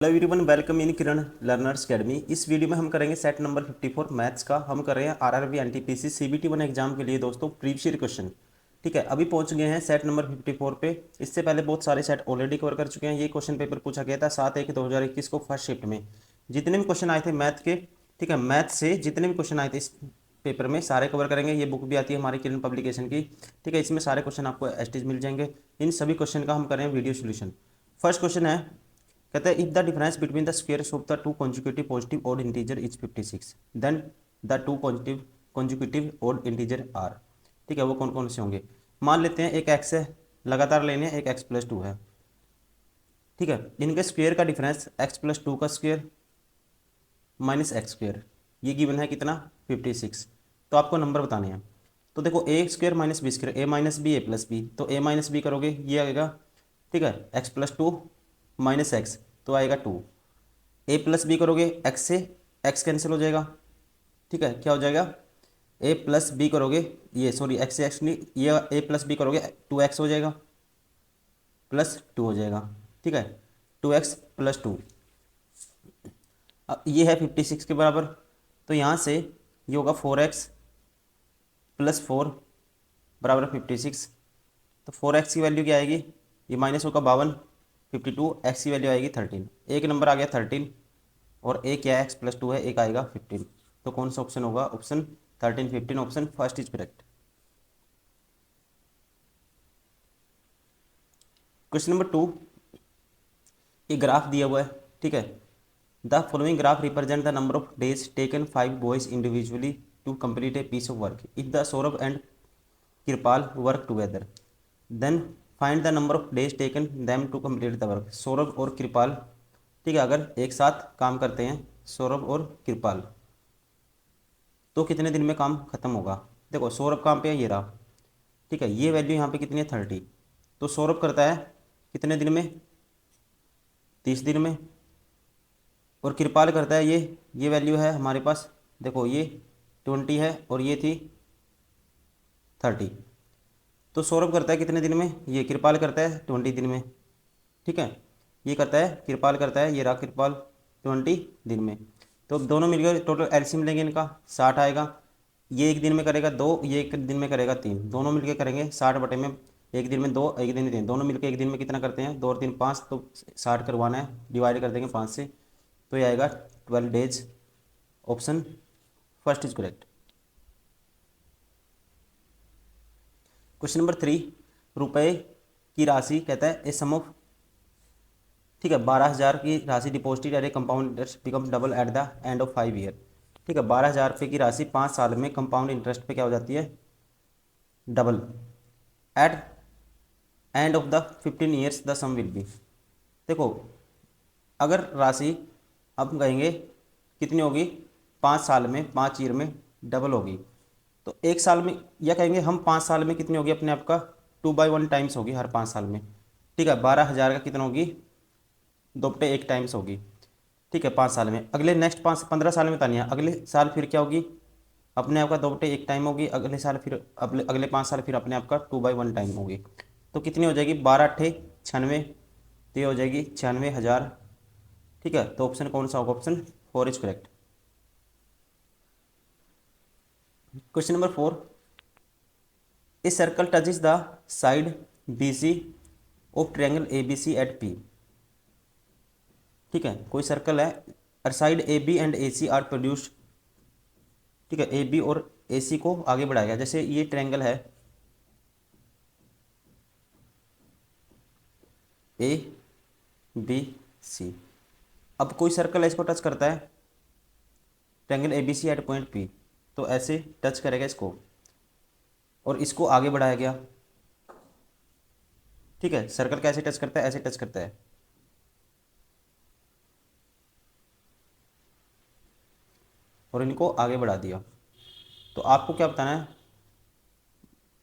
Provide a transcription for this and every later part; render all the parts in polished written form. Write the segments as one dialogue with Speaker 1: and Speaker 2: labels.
Speaker 1: Hello everyone, welcome in Kiran learners academy. इस video में हम करेंगे सेट नंबर 54 मैथ्स का। हम कर रहे हैं आरआरबी एनटीपीसी सीबीटी 1 एग्जाम के लिए दोस्तों प्रीवियस क्वेश्चन। ठीक है, अभी पहुंच गए हैं सेट नंबर 54 पे। इससे पहले बहुत सारे सेट ऑलरेडी कवर कर चुके हैं। ये क्वेश्चन पेपर पूछा गया था 7/1/2021 को फर्स्ट शिफ्ट में। जितने भी क्वेश्चन आए थे मैथ के, ठीक है, मैथ से जितने भी क्वेश्चन आए थे इस पेपर में सारे कवर करेंगे। ये बुक भी आती है हमारी किरण पब्लिकेशन की, ठीक है। इसमें सारे क्वेश्चन आपको एस्टेज मिल जाएंगे। इन सभी क्वेश्चन का हम करें वीडियो सोल्यूशन। फर्स्ट क्वेश्चन है, कहते हैं if the difference between the squares of the two consecutive positive odd integer is 56 then the two positive consecutive odd integer are. ठीक है, वो कौन कौन से होंगे। मान लेते हैं एक एक्स है, लगातार लेने हैं, एक एक्स प्लस टू है। ठीक है, इनके स्क्वायर का डिफरेंस एक्स प्लस टू का स्क्वायर माइनस एक्स स्क्वायर, ये गिवन है कितना 56। तो आपको नंबर बताने हैं। तो देखो ए स्क्वायर माइनस बी स्क्वायर, ए माइनस बी ए प्लस बी, तो ए माइनस बी करोगे ये आएगा, ठीक है, x plus two minus x तो आएगा टू। ए प्लस बी करोगे एक्स से एक्स कैंसिल हो जाएगा, ठीक है, क्या हो जाएगा, ए प्लस बी करोगे, ये सॉरी एक्स से एक्स नहीं, ये ए प्लस बी करोगे 2x हो जाएगा प्लस टू हो जाएगा, ठीक है, 2x प्लस टू। अब ये है 56 के बराबर, तो यहाँ से ये होगा 4x प्लस फोर बराबर 56। तो 4x की वैल्यू क्या आएगी, ये माइनस होगा 52, 52, एक्स की वैल्यू आएगी 13। एक नंबर आ गया 13 और एक क्या है एक्स प्लस टू है, एक आएगा 15। तो कौन सा ऑप्शन होगा, option 13 15, option first is correct. Question number 2, ये ग्राफ दिया हुआ है, ठीक है। The following graph represent the number of days taken 5 boys individually to complete a piece of work. If the Saurabh and Kripal work together then find the number of days taken them to complete the work. Saurabh और कृपाल, ठीक है, अगर एक साथ काम करते हैं सौरभ और कृपाल, तो कितने दिन में काम खत्म होगा। देखो सौरभ काम पे है, ये रहा, ठीक है, ये वैल्यू यहाँ पे कितनी है 30। तो सौरभ करता है कितने दिन में, 30 दिन में। और कृपाल करता है ये वैल्यू है हमारे पास, देखो ये 20 है और ये थी 30। तो सौरभ करता है कितने दिन में, ये कृपाल करता है 20 दिन में, ठीक है। ये करता है कृपाल करता है, ये रहा कृपाल 20 दिन में। तो दोनों मिलकर टोटल एलसीएम लेंगे इनका 60 आएगा। ये एक दिन में करेगा दो, ये एक दिन में करेगा तीन, दोनों मिलकर करेंगे 60 बटे में, एक दिन में दो एक दिन में तीन, दोनों मिलकर एक दिन में कितना करते हैं, दो और तीन पाँच, तो 60 करवाना है, डिवाइड कर देंगे 5 से, तो ये आएगा 12 days. Option first is correct. Question number 3, रुपए की राशि, कहता है ए सम ऑफ, ठीक है, 12,000 की राशि deposited at a compound interest become double at the end of 5 year. ठीक है, 12,000 रुपये की राशि 5 साल में कंपाउंड इंटरेस्ट पे क्या हो जाती है, double. At end of the 15 years the sum will be. देखो अगर राशि अब कहेंगे कितनी होगी, 5 साल में, 5 ईयर में डबल होगी, तो एक साल में, या कहेंगे हम 5 साल में कितनी होगी अपने आप का 2/1 टाइम्स होगी हर 5 साल में। ठीक है, 12,000 का कितना होगी, 2/1 टाइम्स होगी, ठीक है, 5 साल में। अगले नेक्स्ट 15 साल में तानिया, अगले साल फिर क्या होगी, अपने आप का 2/1 टाइम होगी। अगले साल फिर अगले 5 साल फिर अपने आप का 2/1 टाइम होगी। तो कितनी हो जाएगी, 12×8 = 96, तो ये हो जाएगी 96,000। ठीक है, तो ऑप्शन कौन सा होगा, option 4 is correct. Question number 4, a circle touches the side BC of triangle ABC at P। ठीक है, कोई सर्कल है और side AB and AC are produced, ठीक है, AB और AC को आगे बढ़ाएगा। जैसे ये ट्रायंगल है ABC, अब कोई सर्कल इसको टच करता है, triangle ABC at point P, तो ऐसे टच करेगा इसको और इसको आगे बढ़ाया गया। ठीक है, सर्कल कैसे टच करता है, ऐसे टच करता है, और इनको आगे बढ़ा दिया। तो आपको क्या बताना है,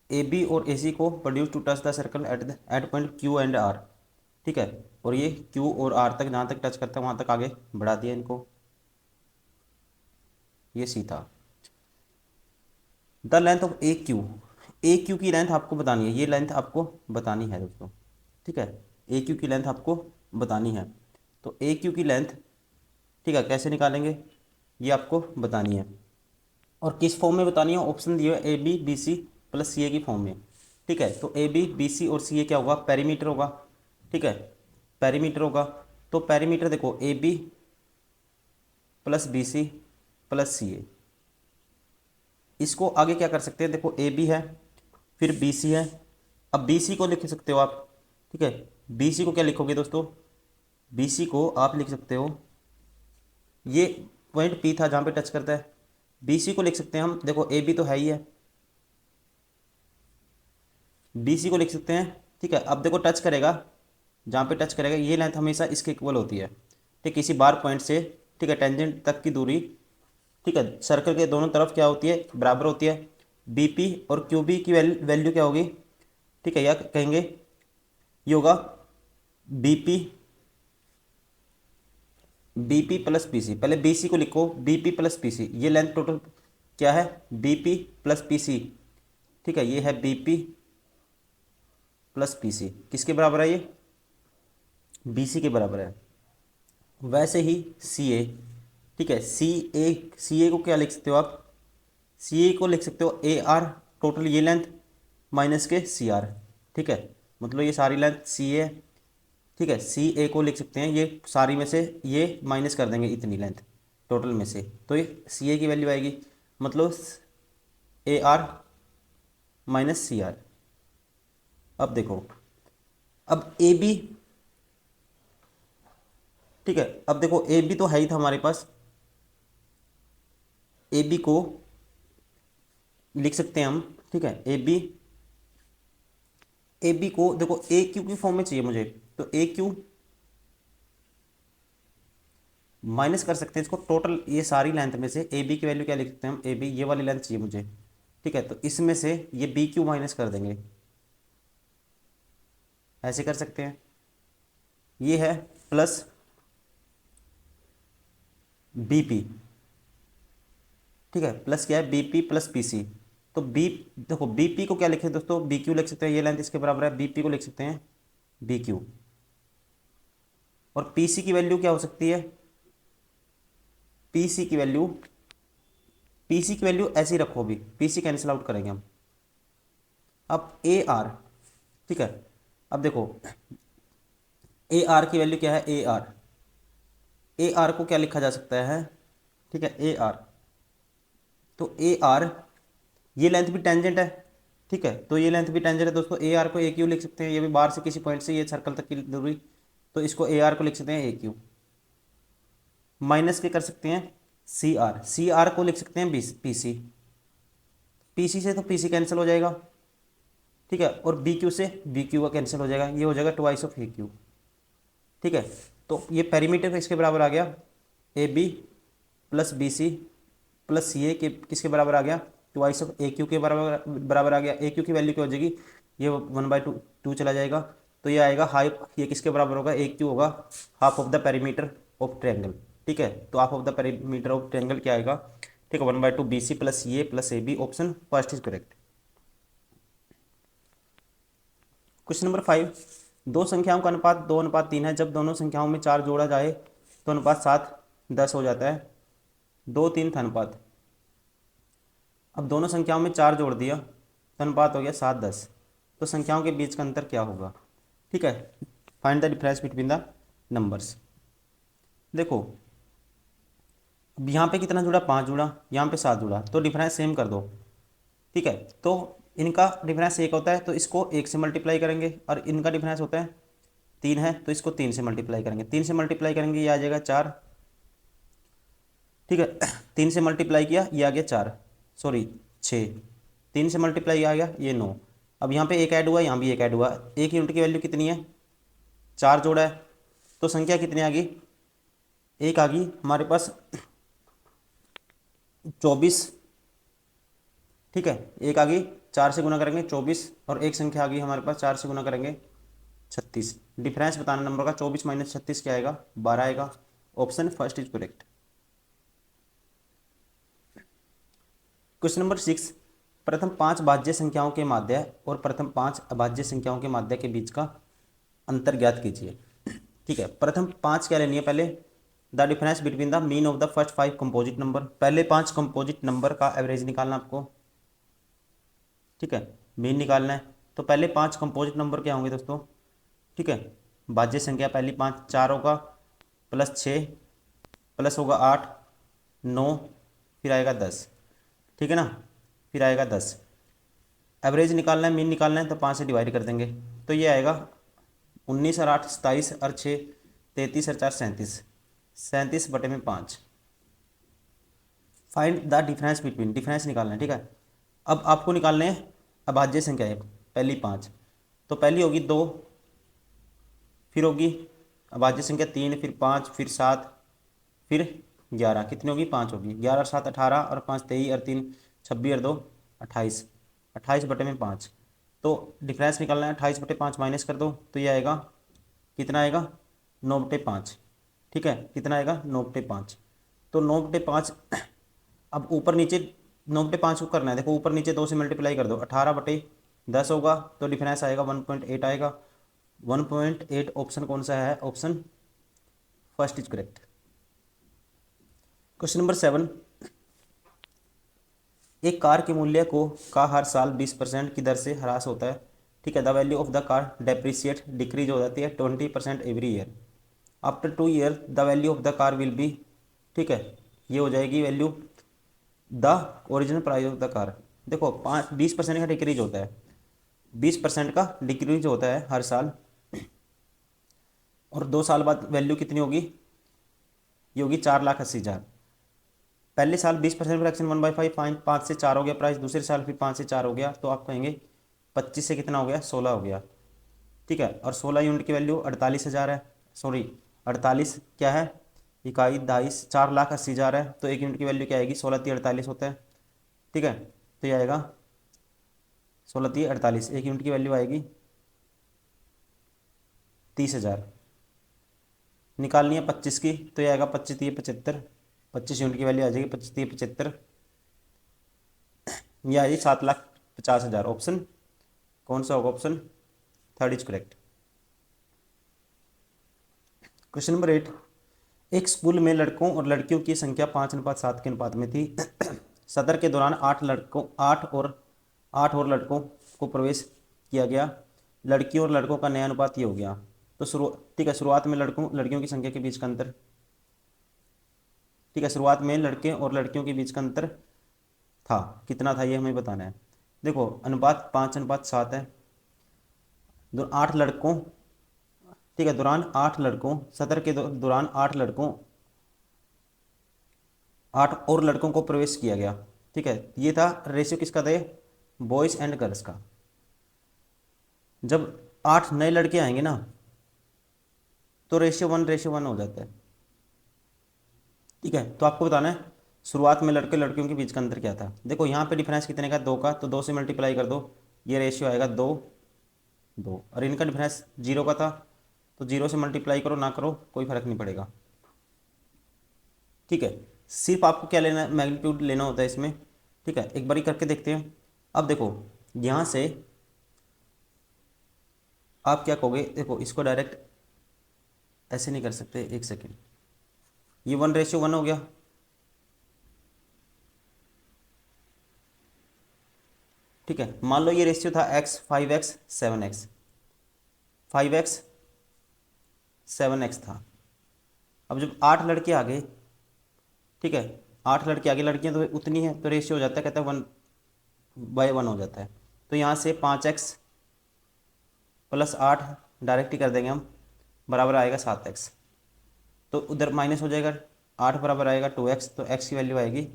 Speaker 1: AB और AC को produce to touch the circle at point Q and R। ठीक है, और ये Q और R तक जहाँ तक टच करता है वहाँ तक आगे बढ़ा दिया इनको, ये C था। द लेंथ ऑफ AQ की लेंथ आपको बतानी है, ये लेंथ आपको बतानी है दोस्तों। ठीक है, AQ की लेंथ आपको बतानी है। तो ए क्यू की लेंथ, ठीक है, कैसे निकालेंगे ये आपको बतानी है। और किस फॉर्म में बतानी है, ऑप्शन दिए हुए A B B C plus C A की फॉर्म में। ठीक है, तो ए बी बी सी और सी ए क्या होगा, पेरीमीटर होगा। ठीक है, पेरीमीटर होगा। तो पेरीमीटर देखो A B plus B C plus C A, इसको आगे क्या कर सकते हैं, देखो ए बी है फिर बी सी है। अब बी सी को लिख सकते हो आप। ठीक है, बी सी को क्या लिखोगे दोस्तों, बी सी को आप लिख सकते हो, ये पॉइंट पी था जहाँ पे टच करता है, बी सी को लिख सकते हैं हम, देखो ए बी तो है ही है, बी सी को लिख सकते हैं। ठीक है, अब देखो टच करेगा, जहाँ पे टच करेगा ये लेंथ हमेशा इसके इक्वल होती है। ठीक, किसी बार पॉइंट से, ठीक है, टेंजेंट तक की दूरी, ठीक है, सर्कल के दोनों तरफ क्या होती है, बराबर होती है। बी पी और क्यू बी की वैल्यू क्या होगी, ठीक है, या कहेंगे ये होगा B P, B P plus P C. पहले बी सी को लिखो, B P plus P C, ये लेंथ टोटल क्या है, B P plus P C. ठीक है, ये है B P plus P C, किसके बराबर है ये, बी सी के बराबर है। वैसे ही सी ए, ठीक है, सी ए को क्या लिख सकते हो आप, सी ए को लिख सकते हो ए आर, टोटल ये लेंथ माइनस के सी आर। ठीक है, मतलब ये सारी लेंथ सी ए। ठीक है, सी ए को लिख सकते हैं, ये सारी में से ये माइनस कर देंगे इतनी लेंथ टोटल में से, तो ये सी ए की वैल्यू आएगी, मतलब A R minus C R. अब देखो, अब ए बी, ठीक है, अब देखो ए बी तो है ही था हमारे पास, ए बी को लिख सकते हैं हम। ठीक है, ए बी को देखो ए क्यू की फॉर्म में चाहिए मुझे, तो ए क्यू माइनस कर सकते हैं इसको, टोटल ये सारी लेंथ में से ए बी की वैल्यू क्या लिख सकते हैं हम, ए बी ये वाली लेंथ चाहिए मुझे। ठीक है, तो इसमें से ये बी क्यू माइनस कर देंगे, ऐसे कर सकते हैं। ये है प्लस बी पी, ठीक है, प्लस क्या है B P plus P C. तो बी, देखो बी पी को क्या लिखें दोस्तों, बी क्यू लिख सकते हैं, ये लेंथ इसके बराबर है, बी पी को लिख सकते हैं बी क्यू। और पी सी की वैल्यू क्या हो सकती है, पी सी की वैल्यू, पी सी की वैल्यू ऐसे ही रखो, अभी पी सी कैंसिल आउट करेंगे हम। अब ए आर, ठीक है, अब देखो ए आर की वैल्यू क्या है, ए आर, ए आर को क्या लिखा जा सकता है, ठीक है, ए आर, तो ए आर ये लेंथ भी टेंजेंट है। ठीक है, तो ये लेंथ भी टेंजेंट है दोस्तों, ए आर को ए क्यू लिख सकते हैं, ये भी बाहर से किसी पॉइंट से ये सर्कल तक की दूरी, तो इसको ए आर को लिख सकते हैं ए क्यू। माइनस के कर सकते हैं सी आर, सी आर को लिख सकते हैं पी सी, पी सी से तो पी सी कैंसिल हो जाएगा। ठीक है, और बी क्यू से बी क्यू का कैंसिल हो जाएगा, ये हो जाएगा ट्वाइस ऑफ ए क्यू। ठीक है, तो ये पेरीमीटर इसके बराबर आ गया, A B plus B C plus C A के किसके बराबर आ गया, ट्वाइस ऑफ ए क्यू के बराबर बराबर आ गया। ए क्यू की वैल्यू क्या हो जाएगी, ये 1/2 चला जाएगा, तो ये आएगा हाफ, ये किसके बराबर होगा, ए क्यू होगा half of the perimeter of triangle. ठीक है, तो half of the perimeter of triangle क्या आएगा, ठीक है, 1/2 B C plus C A plus A B, option first is correct. Question number 5, दो संख्याओं का अनुपात 2:3 है, जब दोनों संख्याओं में 4 जोड़ा जाए तो अनुपात 7:10 हो जाता है। 2:3 था अनुपात, अब दोनों संख्याओं में 4 जोड़ दिया तो अनुपात हो गया 7:10, तो संख्याओं के बीच का अंतर क्या होगा। ठीक है, find the difference between the numbers. देखो अब यहाँ पे कितना जुड़ा, 5 जुड़ा, यहाँ पे 7 जुड़ा, तो डिफरेंस सेम कर दो। ठीक है, तो इनका डिफरेंस 1 होता है तो इसको 1 से मल्टीप्लाई करेंगे, और इनका डिफरेंस होता है 3 है तो इसको 3 से मल्टीप्लाई करेंगे, 3 से मल्टीप्लाई करेंगे ये आ जाएगा 4। ठीक है, 3 से मल्टीप्लाई किया ये आ गया 4, सॉरी 6, 3 से मल्टीप्लाई आ गया ये 9। अब यहाँ पे एक ऐड हुआ, यहाँ भी एक ऐड हुआ, एक यूनिट की वैल्यू कितनी है, 4 जोड़ा है, तो संख्या कितनी आ गई, एक आ गई हमारे पास 24। ठीक है, एक आ गई, 4 से गुना करेंगे 24, और एक संख्या आ गई हमारे पास 4 से गुना करेंगे 36। डिफरेंस बताना नंबर का, 24 माइनस 36 क्या आएगा, 12 आएगा, option first is correct. Question number 6, प्रथम 5 भाज्य संख्याओं के माध्य और प्रथम 5 अभाज्य संख्याओं के माध्य के बीच का अंतर ज्ञात कीजिए। ठीक है, प्रथम 5 क्या लेनी है पहले, the difference between the mean of the first 5 composite number, पहले 5 कंपोजिट नंबर का एवरेज निकालना आपको। ठीक है, मीन निकालना है, तो पहले 5 कंपोजिट नंबर क्या होंगे दोस्तों। ठीक है, भाज्य संख्या पहली 5, 4 होगा, प्लस 6, प्लस होगा 8, 9, फिर आएगा 10। ठीक है ना, फिर आएगा 10। एवरेज निकालना है, मीन निकालना है, तो 5 से डिवाइड कर देंगे, तो ये आएगा 19 और 8 27 और 6 33 और 4 37, 37/5। Find the difference between, difference निकालना है। ठीक है, अब आपको निकालने हैं अभाज्य संख्या है, पहली 5, तो पहली होगी 2, फिर होगी अभाज्य संख्या 3, फिर 5, फिर 7, फिर 11, कितनी होगी 5 होगी, 11 और 7 18 और 5 23 और 3 26 और 2 28, 28/5। तो डिफरेंस निकालना है, 28/5 माइनस कर दो तो ये आएगा, कितना आएगा 9/5। ठीक है, कितना आएगा 9/5, तो 9/5। अब ऊपर नीचे 9/5 को करना है, देखो ऊपर नीचे 2 से मल्टीप्लाई कर दो, 18/10 होगा, तो डिफरेंस आएगा 1.8 आएगा। 1.8 ऑप्शन कौन सा है, option first is correct. Question number 7, एक कार के मूल्य का हर साल 20% की दर से ह्रास होता है। ठीक है, the value of the car depreciate decrease हो जाती है 20% every year. After 2 year the value of the car will be, ठीक है, ये हो जाएगी value the original price of the car. देखो 20% का डिक्रीज होता है, 20% का डिक्रीज होता है हर साल, और 2 साल बाद वैल्यू कितनी होगी, ये होगी 4,80,000। पहले साल 20% फ्रैक्शन 1/5, 5 से 4 हो गया प्राइस, दूसरे साल फिर 5 से 4 हो गया, तो आप कहेंगे 25 से कितना हो गया 16 हो गया। ठीक है, और 16 यूनिट की वैल्यू 48,000 है, सॉरी 48 क्या है, इकाई 22, 4,80,000 है, तो 1 यूनिट की वैल्यू क्या आएगी, 16×3 = 48 होता है। ठीक है, तो ये आएगा 16×3 = 48, 1 यूनिट की वैल्यू आएगी 30,000। निकालनी है 25 की, तो ये आएगा 25×3 = 75, 25 यूनिट की वैल्यू आ जाएगी 25×3 = 75, ये आएगी 7,50,000। ऑप्शन कौन सा होगा, option third is correct. Question number 8, एक स्कूल में लड़कों और लड़कियों की संख्या 5:7 के अनुपात में थी। सत्र के दौरान 8 और लड़कों को प्रवेश किया गया, लड़कियों और लड़कों का नया अनुपात ये हो गया। तो ठीक है, शुरुआत में लड़कों लड़कियों की संख्या के बीच का अंतर, ठीक है, शुरुआत में लड़के और लड़कियों के बीच का अंतर था, कितना था ये हमें बताना है। देखो अनुपात 5:7 है, 8 लड़कों, ठीक है, दौरान 8 लड़कों, सत्र के दौरान 8 लड़कों, 8 और लड़कों को प्रवेश किया गया। ठीक है, ये था रेशियो किसका था, बॉयज़ एंड गर्ल्स का। जब 8 नए लड़के आएंगे ना, तो रेशियो 1 हो जाता है। ठीक है, तो आपको बताना है शुरुआत में लड़के लड़कियों के बीच का अंतर क्या था। देखो यहाँ पे डिफरेंस कितने का, 2 का, तो 2 से मल्टीप्लाई कर दो, ये रेशियो आएगा 2, 2, और इनका डिफरेंस 0 का था, तो 0 से मल्टीप्लाई करो ना करो कोई फर्क नहीं पड़ेगा। ठीक है, सिर्फ आपको क्या लेना है, मैग्नीट्यूड लेना होता है इसमें। ठीक है, एक बारी करके देखते हैं। अब देखो यहाँ से आप क्या कहोगे, देखो इसको डायरेक्ट ऐसे नहीं कर सकते, एक सेकेंड, ये 1:1 हो गया। ठीक है, मान लो ये रेशियो था x 5x 7x, 5x 7x था। अब जब 8 लड़के आ गए, ठीक है, 8 लड़के आगे, लड़कियां तो उतनी है, तो रेशियो हो जाता है, कहता है 1/1 हो जाता है। तो यहाँ से 5x + 8 डायरेक्ट ही कर देंगे हम, बराबर आएगा 7x, तो उधर माइनस हो जाएगा, 8 बराबर आएगा 2x, तो x की वैल्यू आएगी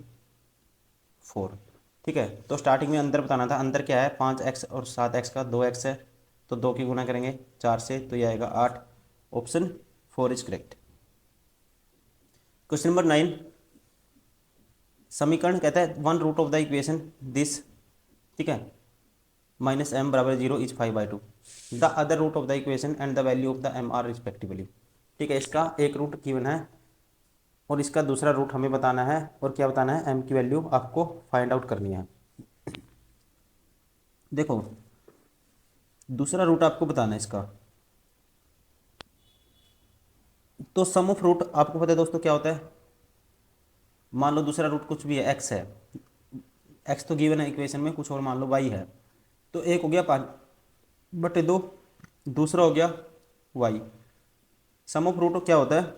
Speaker 1: 4। ठीक है, तो स्टार्टिंग में अंतर बताना था, अंतर क्या है, 5x और 7x का 2x है, तो 2 की गुना करेंगे 4 से, तो ये आएगा 8। Option 4 is correct. Question number 9, समीकरण कहता है 1 root of the equation this, ठीक है, -m = 0 is 5/2, the other root of the equation and the value of the m are respectively. ठीक है, इसका एक रूट गिवन है और इसका दूसरा रूट हमें बताना है, और क्या बताना है, m की वैल्यू आपको फाइंड आउट करनी है। देखो दूसरा रूट आपको बताना है इसका, तो सम ऑफ रूट आपको पता है दोस्तों क्या होता है। मान लो दूसरा रूट कुछ भी है, एक्स है, एक्स तो गिवन है इक्वेशन में, कुछ और मान लो वाई है, तो एक हो गया 5/2, दूसरा हो गया वाई। सम ऑफ रूट क्या होता है,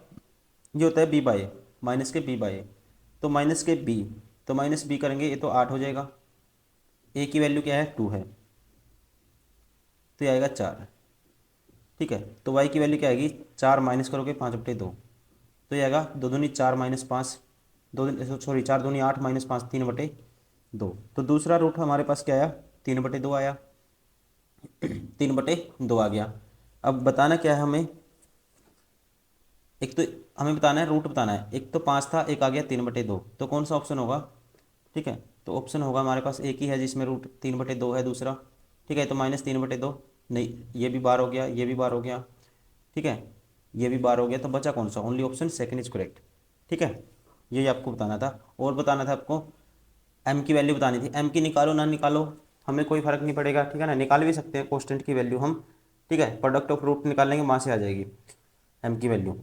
Speaker 1: ये होता है बी बाई ए, माइनस के बी बाई ए, तो माइनस के बी, तो माइनस बी करेंगे ये तो 8 हो जाएगा, ए की वैल्यू क्या है 2 है, तो ये आएगा 4। ठीक है, तो वाई की वैल्यू क्या आएगी, 4 माइनस करोगे 5/2, तो ये आएगा 2 दूनी 4 माइनस 5, दो सॉरी 4 दूनी 8 माइनस 5 3/2। तो दूसरा रूट हमारे पास क्या आया, 3/2 आया, 3/2 आ गया। अब बताना क्या है हमें, एक तो हमें बताना है रूट बताना है, एक तो 5 था, एक आ गया 3/2, तो कौन सा ऑप्शन होगा। ठीक है, तो ऑप्शन होगा हमारे पास एक ही है जिसमें रूट 3/2 है दूसरा। ठीक है, तो -3/2, नहीं ये भी बार हो गया, ये भी बार हो गया। ठीक है, ये भी बार हो गया, तो बचा कौन सा, only option second is correct. ठीक है, यही आपको बताना था, और बताना था आपको एम की वैल्यू बतानी थी। एम की निकालो ना निकालो हमें कोई फर्क नहीं पड़ेगा, ठीक है ना, निकाल भी सकते हैं कॉन्स्टेंट की वैल्यू हम। ठीक है, प्रोडक्ट ऑफ रूट निकालेंगे वहाँ से आ जाएगी एम की वैल्यू।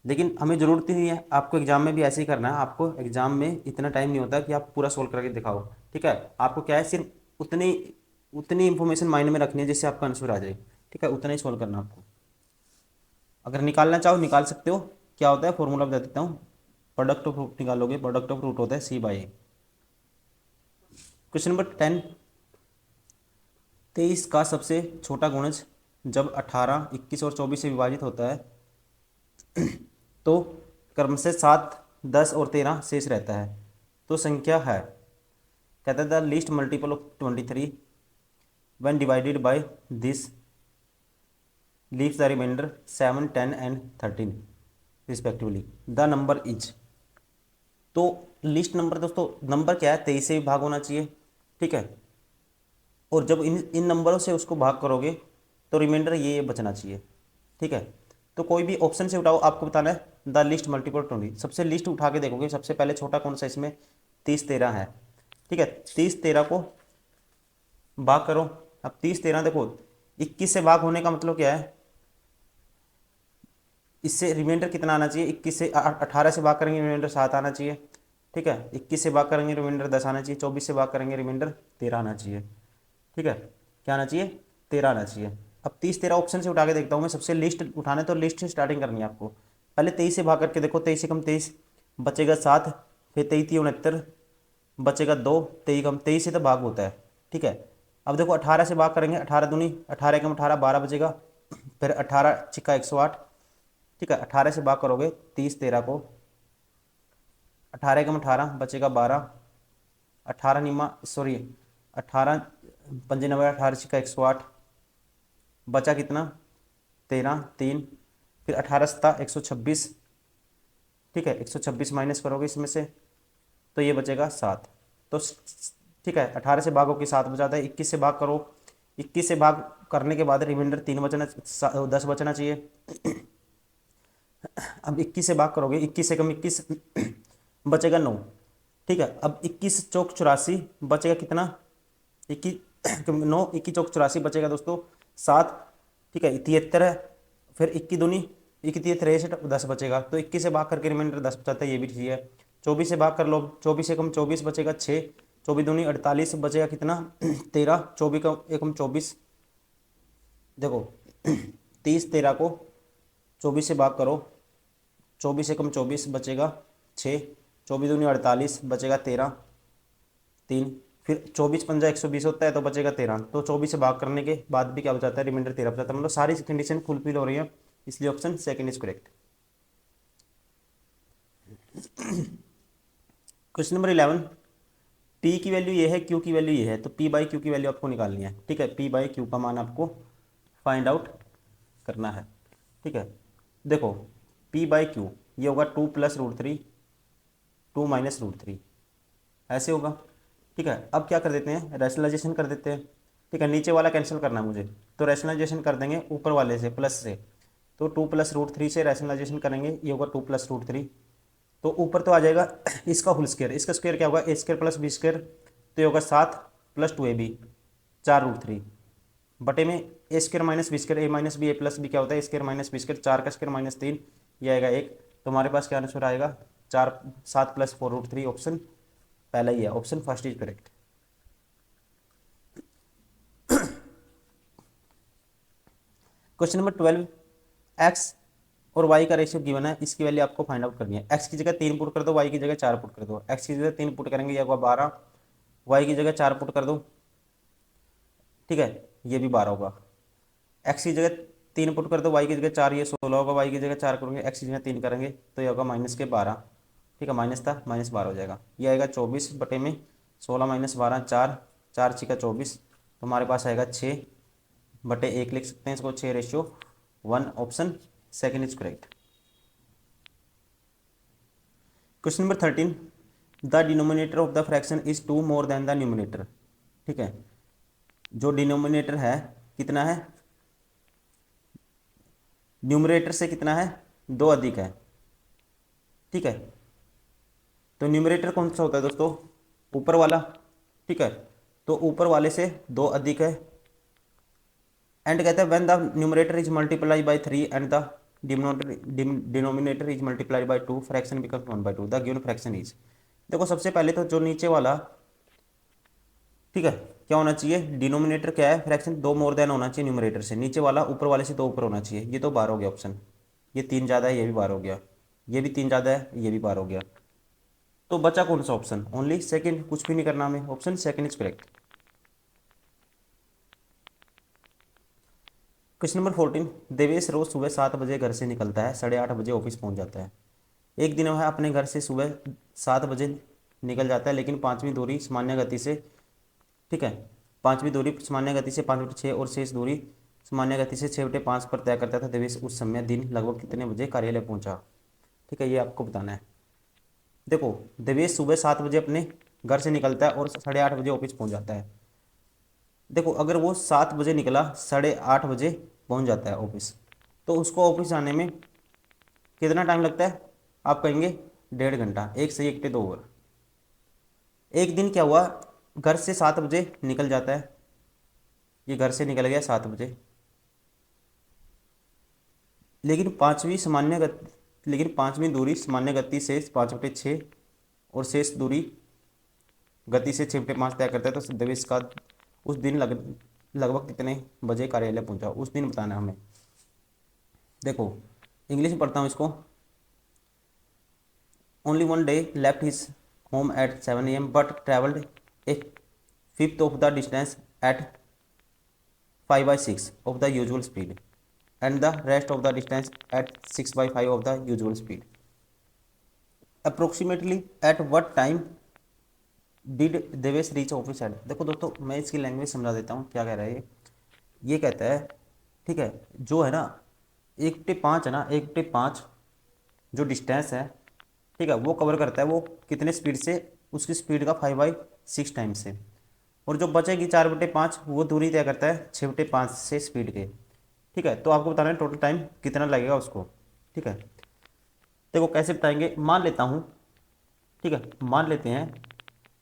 Speaker 1: लेकिन हमें ज़रूरत ही नहीं है, आपको एग्जाम में भी ऐसे ही करना है, आपको एग्जाम में इतना टाइम नहीं होता कि आप पूरा सोल्व करके दिखाओ। ठीक है, आपको क्या है, सिर्फ उतनी उतनी इंफॉर्मेशन माइंड में रखनी है जिससे आपका आंसर आ जाए। ठीक है, उतना ही सोल्व करना आपको। अगर निकालना चाहो निकाल सकते हो, क्या होता है फॉर्मूला बता देता हूँ। प्रोडक्ट ऑफ रूट निकालोगे, प्रोडक्ट ऑफ रूट होता है C/A। क्वेश्चन नंबर 10, 23 का सबसे छोटा गुणज जब 18, 21 और 24 से विभाजित होता है तो क्रम से 7, 10 और 13 शेष रहता है, तो संख्या है, कहता है the least multiple of 23 when divided by this leaves the remainder 7, 10 and 13 respectively, the number is. तो लिस्ट नंबर दोस्तों, नंबर क्या है, 23 से भी भाग होना चाहिए। ठीक है, और जब इन इन नंबरों से उसको भाग करोगे तो रिमाइंडर ये बचना चाहिए। ठीक है, तो कोई भी ऑप्शन से उठाओ, आपको बताना है द लिस्ट मल्टीपल 20, सबसे लिस्ट उठा के देखोगे, सबसे पहले छोटा कौन सा इसमें 30, 13 है। ठीक है, 30, 13 को भाग करो। अब 30, 13 देखो, 21 से भाग होने का मतलब क्या है, इससे रिमाइंडर कितना आना चाहिए, 21 से 18 से भाग करेंगे रिमाइंडर 7 आना चाहिए। ठीक है, 21 से भाग करेंगे रिमाइंडर 10 आना चाहिए, 24 से भाग करेंगे रिमाइंडर 13 आना चाहिए। ठीक है, क्या आना चाहिए, 13 आना चाहिए। अब 30, 13 ऑप्शन से उठा के देखता हूँ मैं, सबसे लिस्ट उठाना है तो लिस्ट से स्टार्टिंग करनी है आपको। पहले 23 से भाग करके देखो, 23 से कम 23 बचेगा 7, फिर 23, 69 बचेगा 2, 23 कम 23 से तो भाग होता है। ठीक है, अब देखो 18 से भाग करेंगे, 18 दूनी 18 कम 18 12 बचेगा, फिर 18 छिक्का 108। ठीक है, 18 से भाग करोगे 30, 13 को, 18 कम 18 बचेगा 12, 18 निमा सॉरी 18 पंजे 90, 18 छिक्का 108, बचा कितना 13, 3, फिर 18 सता 126। ठीक है, 126 माइनस करोगे इसमें से तो ये बचेगा 7। तो ठीक है, 18 से भागो कि 7 बचाता है, 21 से भाग करो, 21 से भाग करने के बाद रिमाइंडर 3 बचना 10 बचना चाहिए। अब 21 से भाग करोगे, 21 से कम 21 बचेगा 9। ठीक है, अब 21 चौक 84 बचेगा कितना, 21 9, 21 चौक 84 बचेगा दोस्तों 7। ठीक है, 73 है, फिर 21 दूनी 21 63 10 बचेगा, तो 21 से भाग करके रिमाइंडर 10 बचाता है, ये भी ठीक है। 24 से भाग कर लो, 24 से कम 24 बचेगा 6, 24 दूनी 48 बचेगा कितना 13, 24 का एकम 24। देखो 30, 13 को 24 से भाग करो, 24 से कम 24 बचेगा 6, 24 दूनी 48 बचेगा 13, 3, फिर 24 पंजा 120 होता है तो बचेगा 13, तो 24 से भाग करने के बाद भी क्या बचाता है, रिमाइंडर 13 बचाता है, मतलब सारी कंडीशन फुलफिल हो रही है, इसलिए option second is correct. Question number 11, P की वैल्यू ये है, क्यू की वैल्यू ये है, तो पी बाई क्यू की वैल्यू आपको निकालनी है। ठीक है, पी बाई क्यू का मान आपको फाइंड आउट करना है। ठीक है, देखो पी बाई क्यू ये होगा 2 + √3, 2 - √3 ऐसे होगा। ठीक है, अब क्या कर देते हैं, रैशनलाइजेशन कर देते हैं। ठीक है, नीचे वाला कैंसिल करना है मुझे, तो रैशनलाइजेशन कर देंगे ऊपर वाले से प्लस से, तो 2 + √3 से रैशनलाइजेशन करेंगे, ये होगा 2 + √3, तो ऊपर तो आ जाएगा इसका होल स्क्वायर, इसका स्क्वायर क्या होगा a² + b², तो ये होगा 7 + 2ab 4 √3 बटे में ए स्क्र माइनस बी स्क्र, ए माइनस बी ए प्लस बी क्या होता है, ए स्क्र माइनस बी स्क्र, 4 का स्क्र माइनस 3, ये आएगा 1। तो हमारे पास क्या आंसर आएगा, 4 7 + 4√3, ऑप्शन पहला ही है, option first is correct. Question number 12, x और वाई का रेशियो गिवन है, इसकी वैल्यू आपको फाइंड आउट करनी है। एक्स की जगह 3 पुट कर दो, वाई की जगह 4 पुट कर दो। एक्स की जगह 3 पुट करेंगे ये होगा 12, वाई की जगह 4 पुट कर दो, ठीक है, ये भी 12 होगा। एक्स की जगह 3 पुट कर दो, वाई की जगह 4, ये 16 होगा। वाई की जगह 4 करेंगे, एक्स की जगह 3 करेंगे तो ये होगा -12, ठीक है, माइनस था -12 हो जाएगा। ये आएगा 24 बटे में 16 - 12, 4 4 6 का 24, तो हमारे पास आएगा 6 बटे 1 लिख सकते हैं इसको, 6:1, option second is correct. Question number 13, the denominator of the fraction is 2 more than the numerator, ठीक है, जो डिनोमिनेटर है कितना है, न्यूमरेटर से कितना है, 2 अधिक है, ठीक है। तो न्यूमरेटर कौन सा होता है दोस्तों, ऊपर वाला, ठीक है, तो ऊपर वाले से 2 अधिक है। एंड कहते हैं when the numerator is multiply by 3 and the denominator is multiplied by 2, fraction becomes 1/2, the given fraction is. देखो सबसे पहले तो जो नीचे वाला, ठीक है, क्या होना चाहिए, डिनोमिनेटर क्या है, फ्रैक्शन 2 मोर देन होना चाहिए न्यूमरेटर से, नीचे वाला ऊपर वाले से 2 ऊपर होना चाहिए। ये तो 12 हो गया ऑप्शन, ये 3 ज़्यादा है, ये भी 12 हो गया, ये भी 3 ज़्यादा है, ये भी 12 हो गया। तो बचा कौन सा ऑप्शन, ओनली सेकंड, कुछ भी नहीं करना हमें, option second is correct. Question number 14, Devesh रोज सुबह 7 बजे घर से निकलता है, 8:30 बजे ऑफिस पहुंच जाता है। एक दिन वह अपने घर से सुबह 7 बजे निकल जाता है, लेकिन पाँचवीं दूरी सामान्य गति से, ठीक है, पाँचवीं दूरी सामान्य गति से 5/6 और शेष दूरी सामान्य गति से 6/5 पर तय करता था। देवेश उस समय दिन लगभग कितने बजे कार्यालय पहुंचा, ठीक है, ये आपको बताना है। देखो देवेश सुबह 7 बजे अपने घर से निकलता है और 8:30 बजे ऑफिस पहुंच जाता है। देखो अगर वो 7 बजे निकला, 8:30 बजे पहुंच जाता है ऑफिस, तो उसको ऑफिस आने में कितना टाइम लगता है, आप कहेंगे 1.5 घंटा, 1 से 1 पे 2 ओवर। एक दिन क्या हुआ, घर से 7 बजे निकल जाता है, ये घर से निकल गया 7 बजे, लेकिन पाँचवीं दूरी सामान्य गति से 5/6 और शेष दूरी गति से 6/5 तय करता है। तो देवेश का उस दिन लगभग कितने बजे कार्यालय पहुंचा, उस दिन बताना हमें। देखो इंग्लिश में पढ़ता हूँ इसको। Only one day left his home at 7 AM but travelled a fifth of the distance at 5/6 of the usual speed and the rest of the distance at 6/5 of the usual speed. Approximately at what time did Devesh reach office at. देखो दोस्तों मैं इसकी language समझा देता हूँ क्या कह रहा है ये कहता है, ठीक है, जो है ना 1/5 है ना, 1/5 जो डिस्टेंस है, ठीक है, वो कवर करता है, वो कितने स्पीड से, उसकी स्पीड का 5/6 टाइम से, और जो बचेगी 4/5 वो दूरी तय करता है 6/5 से स्पीड के, ठीक है। तो आपको बताना है टोटल टाइम कितना लगेगा उसको, ठीक है। देखो कैसे बताएंगे, मान लेता हूँ, ठीक है, मान लेते हैं,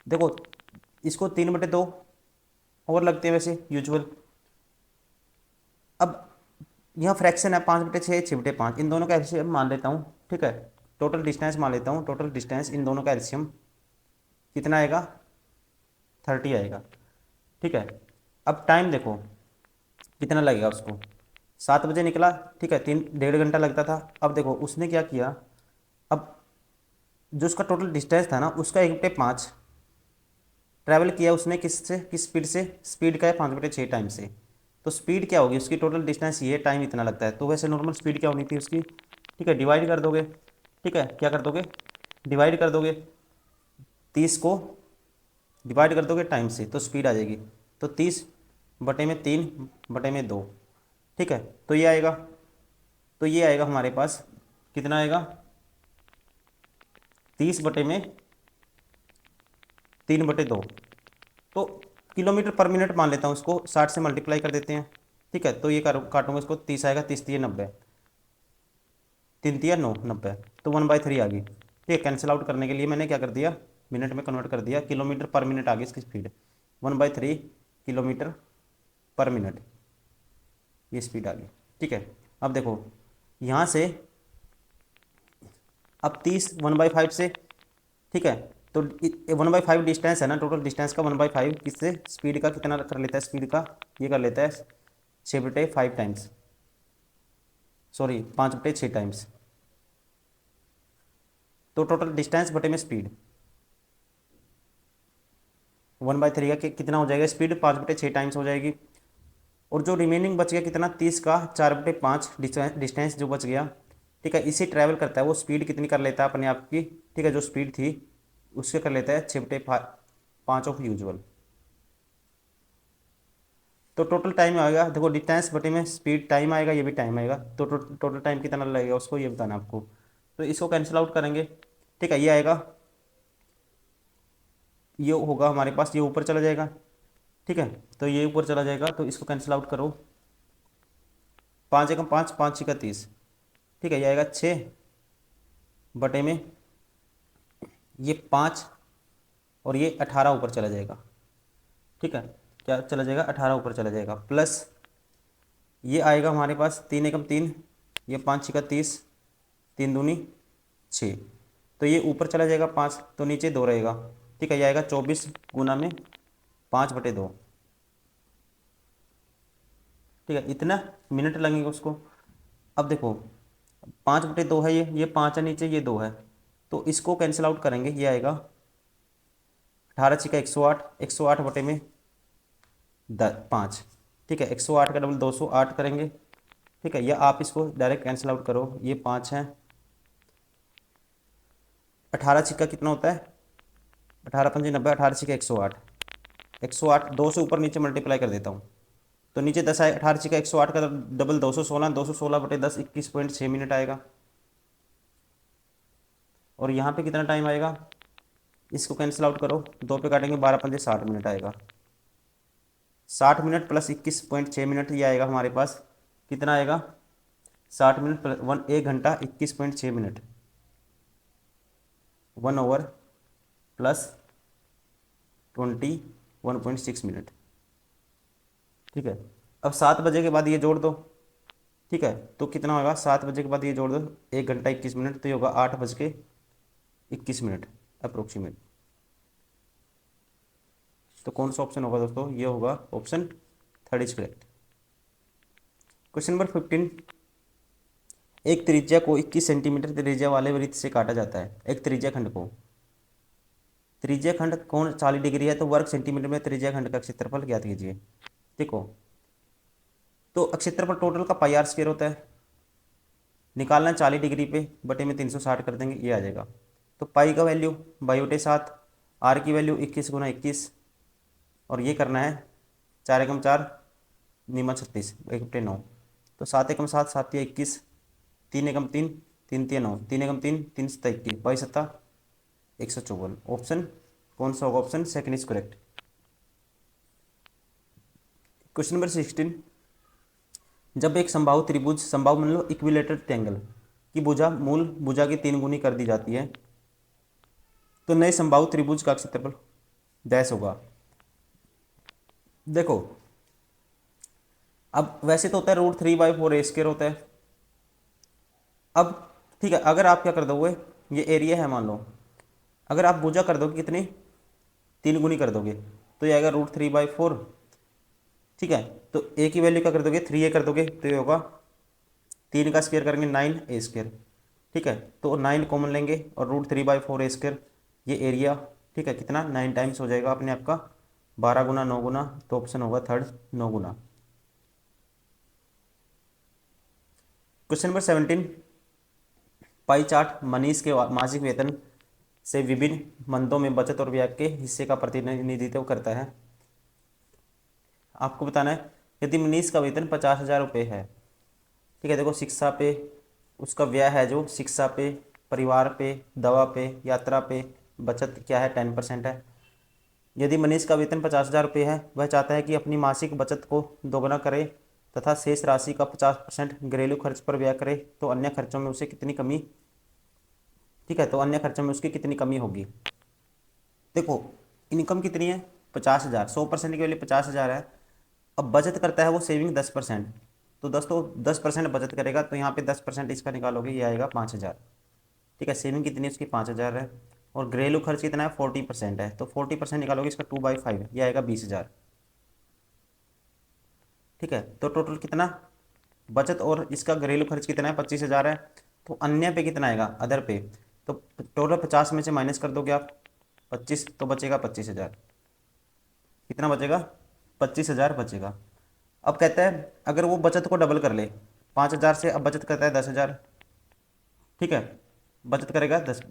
Speaker 1: देखो इसको 3/2 और लगते हैं वैसे यूजुअल। अब यहाँ फ्रैक्शन है 5/6, 6/5, इन दोनों का एलसीएम मान लेता हूँ, ठीक है। टोटल डिस्टेंस मान लेता हूँ, टोटल डिस्टेंस इन दोनों का एलसीएम कितना आएगा, 30 आएगा, ठीक है। अब टाइम देखो कितना लगेगा उसको, 7 बजे निकला, ठीक है, 1.5 घंटा लगता था। अब देखो उसने क्या किया, अब जो उसका टोटल डिस्टेंस था ना, उसका 1/5 ट्रैवल किया उसने किससे, किस स्पीड से, स्पीड का है 5/6 टाइम से। तो स्पीड क्या होगी उसकी, टोटल डिस्टेंस ये, टाइम इतना लगता है। तो वैसे नॉर्मल स्पीड क्या होनी थी उसकी, ठीक है, डिवाइड कर दोगे, ठीक है, क्या कर दोगे, डिवाइड कर दोगे, 30 को डिवाइड कर दोगे टाइम से, तो स्पीड आ जाएगी। तो 30/3/2, ठीक है। तो ये आएगा, तो ये आएगा हमारे पास कितना आएगा, 30/3/2। तो किलोमीटर पर मिनट मान लेता हूँ उसको, 60 से मल्टीप्लाई कर देते हैं, ठीक है। तो ये काटूंगा इसको, 30 आएगा, 30×3 = 90, 3×3 = 9, 90, तो 1/3 आ गई, ठीक है। कैंसिल आउट करने के लिए मैंने क्या कर दिया, मिनट में कन्वर्ट कर दिया, किलोमीटर पर मिनट आ गई इसकी स्पीड, 1/3 किलोमीटर पर मिनट। ये स्पीड आ गई। ठीक है, अब देखो यहाँ से, अब 30 1/5 से, ठीक है, तो 1/5 डिस्टेंस है ना, टोटल डिस्टेंस का 1/5 किससे, स्पीड का कितना कर लेता है, स्पीड का ये कर लेता है 6/5 टाइम्स, सॉरी 5/6 टाइम्स। तो टोटल डिस्टेंस बटे में स्पीड 1/3 का कितना हो जाएगा, स्पीड 5/6 टाइम्स हो जाएगी। और जो रिमेनिंग बच गया कितना, 30 का 4/5 डिस्टेंस जो बच गया, ठीक है, इसे ट्रैवल करता है, वो स्पीड कितनी कर लेता है अपने आप की, ठीक है, जो स्पीड थी उससे कर लेता है 6/5 ऑफ यूजुअल। तो टोटल टाइम आएगा, देखो डिस्टेंस बटे में स्पीड, टाइम आएगा, ये भी टाइम आएगा, तो टोटल टाइम कितना लगेगा उसको ये बताना आपको। तो इसको कैंसिल आउट करेंगे, ठीक है, ये आएगा, ये होगा हमारे पास, ये ऊपर चला जाएगा, ठीक है, तो ये ऊपर चला जाएगा, तो इसको कैंसिल आउट करो, 5 एकम 5, 5 छक्का 30, ठीक है, ये आएगा 6/में ये 5 और ये 18 ऊपर चला जाएगा, ठीक है, क्या चला जाएगा, 18 ऊपर चला जाएगा, प्लस ये आएगा हमारे पास 3 एकम 3, ये 5 छक्का 30, 3 दूनी 6, तो ये ऊपर चला जाएगा 5, तो नीचे 2 रहेगा, ठीक है, ये आएगा 24 गुना में 5/2, ठीक है, इतना मिनट लगेंगे उसको। अब देखो 5/2 है, ये 5 है नीचे, ये 2 है, तो इसको कैंसिल आउट करेंगे, ये आएगा 18 छिका 108, 108/5, ठीक है, 108 का डबल 208 करेंगे, ठीक है, या आप इसको डायरेक्ट कैंसिल आउट करो, ये 5 है, 18 छिक्का कितना होता है, 18×5 = 90, 18 छिक्का 108, 108 2 से ऊपर नीचे मल्टीप्लाई कर देता हूँ, तो नीचे 10 आए, 18 छिक्का 108 का डबल 216, 216/10 21.6 मिनट आएगा। और यहाँ पे कितना टाइम आएगा, इसको कैंसिल आउट करो, 2 पे काटेंगे, 12×5 = 60 मिनट आएगा, 60 मिनट प्लस 21.6 मिनट, ये आएगा हमारे पास कितना आएगा, 60 मिनट प्लस 1 घंटा 21.6 मिनट, 1 आवर प्लस 21.6 मिनट, ठीक है। अब 7 बजे के बाद ये जोड़ दो, ठीक है, तो कितना होगा, 7 बजे के बाद ये जोड़ दो, 1 घंटा 21 मिनट, तो ये होगा 8:21 अप्रोक्सीमेट। तो कौन सा ऑप्शन होगा दोस्तों, ये होगा option 3 is correct. Question number 15, एक त्रिज्या को 21 सेंटीमीटर त्रिज्या वाले वृत्त से काटा जाता है, एक त्रिज्या खंड को, त्रिज्या खंड कोण 40 डिग्री है, तो वर्ग सेंटीमीटर में त्रिज्या खंड का क्षेत्रफल ज्ञात कीजिए। देखो तो क्षेत्रफल टोटल का πr² होता है, निकालना है 40 डिग्री पे, बटे में 360 कर देंगे, ये आ जाएगा। तो पाई का वैल्यू 22/7, आर की वैल्यू 21×21, और ये करना है 4 एकम 4 नीमा 36 1/9, तो 7 एकम 7 7 या 21, 3 एकम 3 3 3 9, 3 एकम 3 3 7 21, 22 154। ऑप्शन कौन सा होगा, option second is correct. Question number 16, जब एक समबाहु त्रिभुज, समबाहु मतलब इक्विलेटरल ट्रायंगल की भुजा मूल भुजा की 3 गुनी कर दी जाती है, तो नए समबाहु त्रिभुज का क्षेत्रफल डैश होगा। देखो अब वैसे तो होता है √3/4 होता है। अब ठीक है, अगर आप क्या कर दोगे, ये एरिया है मान लो, अगर आप भुजा कर दोगे कितनी, 3 गुनी कर दोगे, तो ये आएगा √3/4, ठीक है। तो ए की वैल्यू क्या कर दोगे, 3a कर दोगे, तो ये होगा 3 का स्क्वायर करेंगे 9a², ठीक है, तो 9 कॉमन लेंगे और √3/4a², ये एरिया, ठीक है, कितना 9 टाइम्स हो जाएगा अपने आपका 12 गुना 9 गुना, तो ऑप्शन होगा थर्ड 9 गुना। Question number 17, pie chart Manish के मासिक वेतन से विभिन्न मंदों में बचत और व्यय के हिस्से का प्रतिनिधित्व करता है। आपको बताना है, यदि मनीष का वेतन 50,000 रुपये है, ठीक है, देखो शिक्षा पे उसका व्यय है, जो शिक्षा पे, परिवार पे, दवा पे, यात्रा पे, बचत क्या है 10% है। यदि मनीष का वेतन 50,000 रुपये है, वह चाहता है कि अपनी मासिक बचत को दोगुना करे तथा शेष राशि का 50% घरेलू खर्च पर व्यय करे, तो अन्य खर्चों में उसे कितनी कमी, ठीक है, तो अन्य खर्चों में उसकी कितनी कमी होगी। देखो इनकम कितनी है 50,000, 100% की वैल्यू 50,000 है। अब बचत करता है वो सेविंग 10%, तो दोस्तों 10% बचत करेगा, तो यहाँ पे 10% इसका निकालोगे, ये आएगा 5,000। ठीक है, सेविंग कितनी है उसकी, 5,000 है। और घरेलू खर्च कितना है, 40% है, तो 40% निकालोगे इसका 2/5, ये आएगा 20,000। ठीक है, तो टोटल कितना बचत और इसका घरेलू खर्च कितना है, 25,000 है। तो अन्य पे कितना आएगा, अदर पे, तो टोटल 50 में से माइनस कर दोगे आप 25, तो बचेगा 25,000। कितना बचेगा, 25,000 बचेगा। अब कहता है अगर वो बचत को डबल कर ले, 5,000 से अब बचत करता है 10,000। ठीक है, बचत करेगा 10,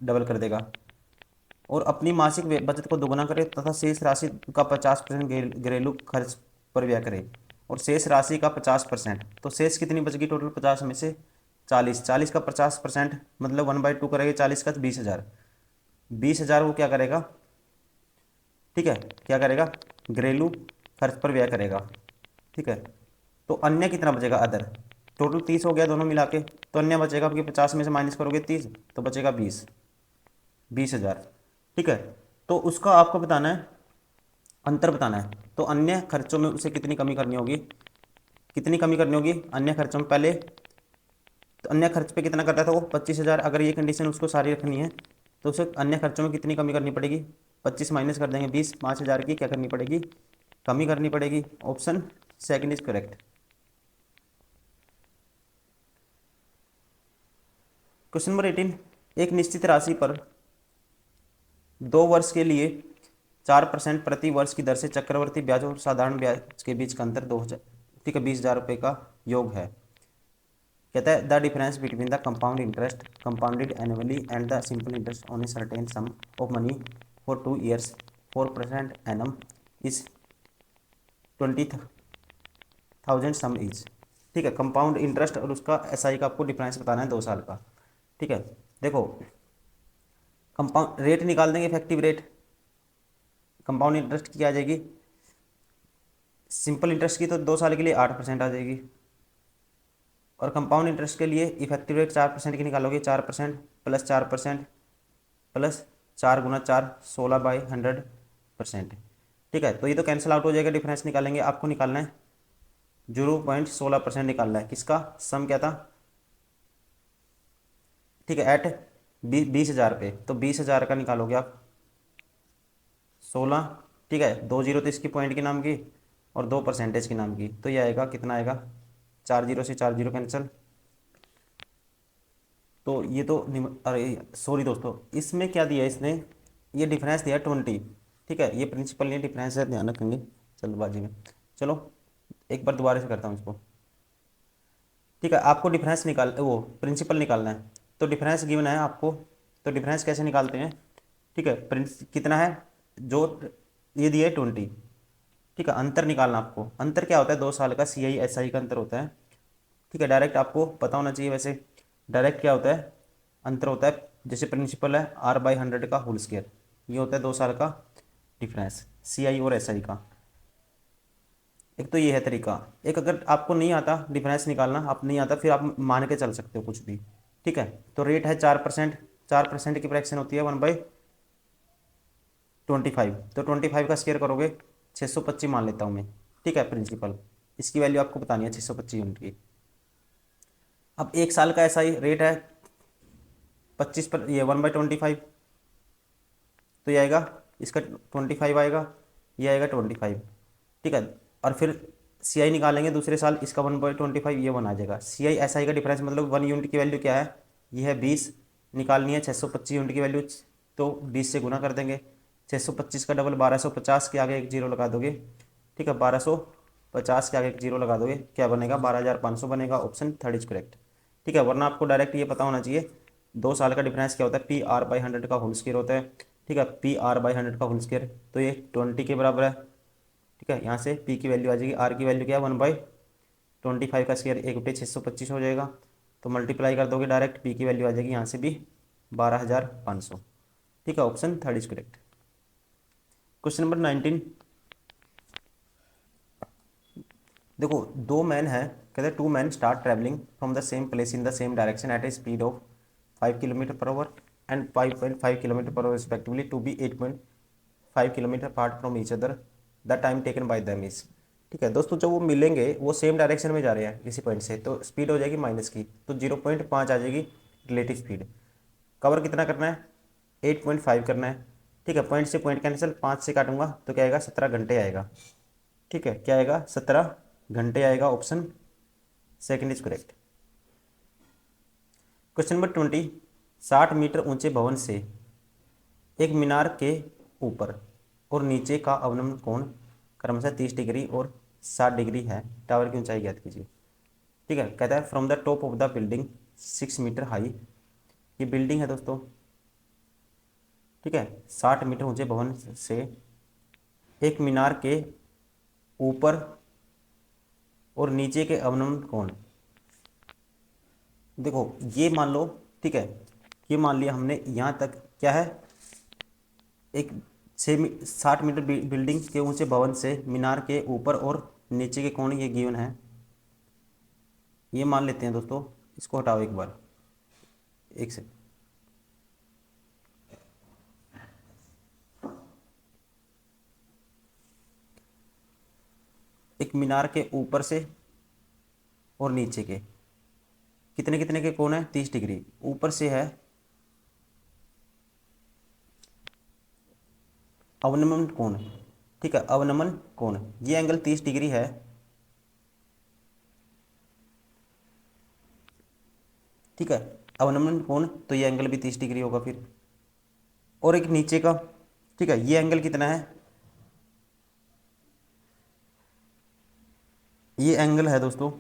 Speaker 1: डबल कर देगा। और अपनी मासिक बचत को दोगुना करे तथा शेष राशि का 50% घरेलू खर्च पर व्यय करे, और शेष राशि का 50%, तो शेष कितनी बचेगी टोटल 50 में से 40, 40 का 50% मतलब 1/2 करेगा, 40 का 20,000। 20,000 वो क्या करेगा, ठीक है, क्या करेगा, घरेलू खर्च पर व्यय करेगा। ठीक है, तो अन्य कितना बचेगा, अदर, टोटल 30 हो गया दोनों मिला के, तो अन्य बचेगा आपके 50 में से माइनस करोगे 30, तो बचेगा 20,000। ठीक है, तो उसका आपको बताना है, अंतर बताना है। तो अन्य खर्चों में उसे कितनी कमी करनी होगी, कितनी कमी करनी होगी अन्य खर्चों में, पहले तो अन्य खर्च पे कितना करता था वो 25,000, अगर ये कंडीशन उसको सारी रखनी है तो उसे अन्य खर्चों में कितनी कमी करनी पड़ेगी, 25 माइनस कर देंगे 20, 5,000 की क्या करनी पड़ेगी, कमी करनी पड़ेगी। Option second is correct. Question number 18, एक निश्चित राशि पर 2 वर्ष के लिए 4% प्रति वर्ष की दर से चक्रवर्ती ब्याज और साधारण ब्याज के बीच का अंतर 2,000, ठीक है, 20,000 रुपये का योग है। कहता है the difference between the compound interest compounded annually and the simple interest on a certain some of money for 2 years 4% annum is 20,000 some is. ठीक है, कंपाउंड इंटरेस्ट और उसका एसआई का आपको डिफरेंस बताना है 2 साल का। ठीक है, देखो कंपाउंड रेट निकाल देंगे, इफेक्टिव रेट कंपाउंड इंटरेस्ट की आ जाएगी, सिंपल इंटरेस्ट की तो 2 साल के लिए 8% आ जाएगी, और कंपाउंड इंटरेस्ट के लिए इफेक्टिव रेट 4% की निकालोगे, 4% प्लस 4% प्लस 4 × 4 16/100%। ठीक है, तो ये तो कैंसिल आउट हो जाएगा, डिफरेंस निकालेंगे, आपको निकालना है 0.16% निकालना है, किसका सम क्या था, ठीक है, एट 20,000 पे, तो 20,000 का निकालोगे आप 16, ठीक है, 2 जीरो तो इसकी पॉइंट के नाम की और 2 परसेंटेज के नाम की, तो ये आएगा कितना आएगा, 4 जीरो से 4 जीरो कैंसिल, तो ये तो अरे सॉरी दोस्तों, इसमें क्या दिया है इसने, ये डिफरेंस दिया 20। ठीक है, ये प्रिंसिपल नहीं डिफरेंस है, ध्यान रखेंगे जल्दबाजी में। चलो एक बार दोबारा से करता हूँ इसको। ठीक है, आपको डिफरेंस निकाल वो प्रिंसिपल निकालना है, तो डिफरेंस गिवन है आपको, तो डिफरेंस कैसे निकालते हैं। ठीक है, प्रिंस कितना है, जो ये दिया है 20। ठीक है, अंतर निकालना आपको, अंतर क्या होता है, 2 साल का CI SI का अंतर होता है। ठीक है, डायरेक्ट आपको पता होना चाहिए वैसे, डायरेक्ट क्या होता है, अंतर होता है, जैसे प्रिंसिपल है R/100 का होल स्क्वायर, ये होता है 2 साल का डिफरेंस CI और SI का। एक तो ये है तरीका, एक अगर आपको नहीं आता डिफरेंस निकालना, आप नहीं आता, फिर आप मान के चल सकते हो कुछ भी। ठीक है, तो रेट है 4%, 4% की फ्रैक्शन होती है 1/25, तो 25 का स्क्वायर करोगे 625 मान लेता हूँ मैं। ठीक है, प्रिंसिपल इसकी वैल्यू आपको बतानी है 625 यूनिट की। अब 1 साल का ऐसा ही रेट है 25 पर, ये 1/25, तो ये आएगा इसका 25 आएगा, ये आएगा 25। ठीक है, और फिर CI निकालेंगे दूसरे साल, इसका 1/25, ये 1 आ जाएगा। CI SI का डिफरेंस मतलब 1 यूनिट की वैल्यू क्या है, ये है 20, निकालनी है 625 यूनिट की वैल्यू, तो 20 से गुना कर देंगे, 625 का डबल 1250 के आगे एक जीरो लगा दोगे। ठीक है, 1250 के आगे एक जीरो लगा दोगे, क्या बनेगा, 12,500 बनेगा। Option third is correct. ठीक है, वरना आपको डायरेक्ट ये पता होना चाहिए 2 साल का डिफरेंस क्या होता है, PR/100 का होल स्क्वायर होता है। ठीक है, PR/100 का होल स्क्वायर, तो ये 20 के बराबर है। ठीक है, यहाँ से P की वैल्यू आ जाएगी, R की वैल्यू क्या है 1/25 का स्क्वायर 1/625 हो जाएगा, तो मल्टीप्लाई कर दोगे डायरेक्ट, P की वैल्यू आ जाएगी यहाँ से भी 12,500। ठीक है, option third is correct. Question number 19, देखो 2 मैन है, कहते हैं 2 man start travelling from the same place in the same direction at a speed of 5 km/h and 5.5 km/h respectively to be 8.5 km apart from each other, the time taken by them is. ठीक है दोस्तों, जब वो मिलेंगे वो same direction में जा रहे हैं किसी पॉइंट से, तो स्पीड हो जाएगी माइनस की, तो 0.5 आ जाएगी रिलेटिव स्पीड। कवर कितना करना है, 8.5 करना है। ठीक है, पॉइंट से पॉइंट कैंसिल, 5 से काटूंगा तो क्या आएगा, 17 घंटे आएगा। ठीक है, क्या आएगा, 17 घंटे आएगा। Option second is correct. Question number 20, 60 metre ऊंचे भवन से एक मीनार के ऊपर और नीचे का अवनमन कोण क्रमशः 30 डिग्री और 60 डिग्री है। टावर की ऊंचाई ज्ञात कीजिए। ठीक है, कहता है from the top of the building 6 metre high, ये बिल्डिंग है दोस्तों। ठीक है, 60 मीटर ऊंचे भवन से एक मीनार के ऊपर और नीचे के अवनमन कोण, देखो ये मान लो। ठीक है, ये मान लिया हमने यहाँ तक क्या है, एक 60 मीटर बिल्डिंग के ऊंचे भवन से मीनार के ऊपर और नीचे के कोण ये गिवन है, ये मान लेते हैं दोस्तों। इसको हटाओ एक बार, एक से। एक मीनार के ऊपर से और नीचे के कितने कितने के कोण है, 30 डिग्री। ऊपर से है अवनमन कोण। ठीक है, अवनमन कोण ये एंगल 30 डिग्री है। ठीक है, अवनमन कोण तो ये एंगल भी 30 डिग्री होगा फिर। और एक नीचे का, ठीक है, ये एंगल कितना है, ये एंगल है दोस्तों,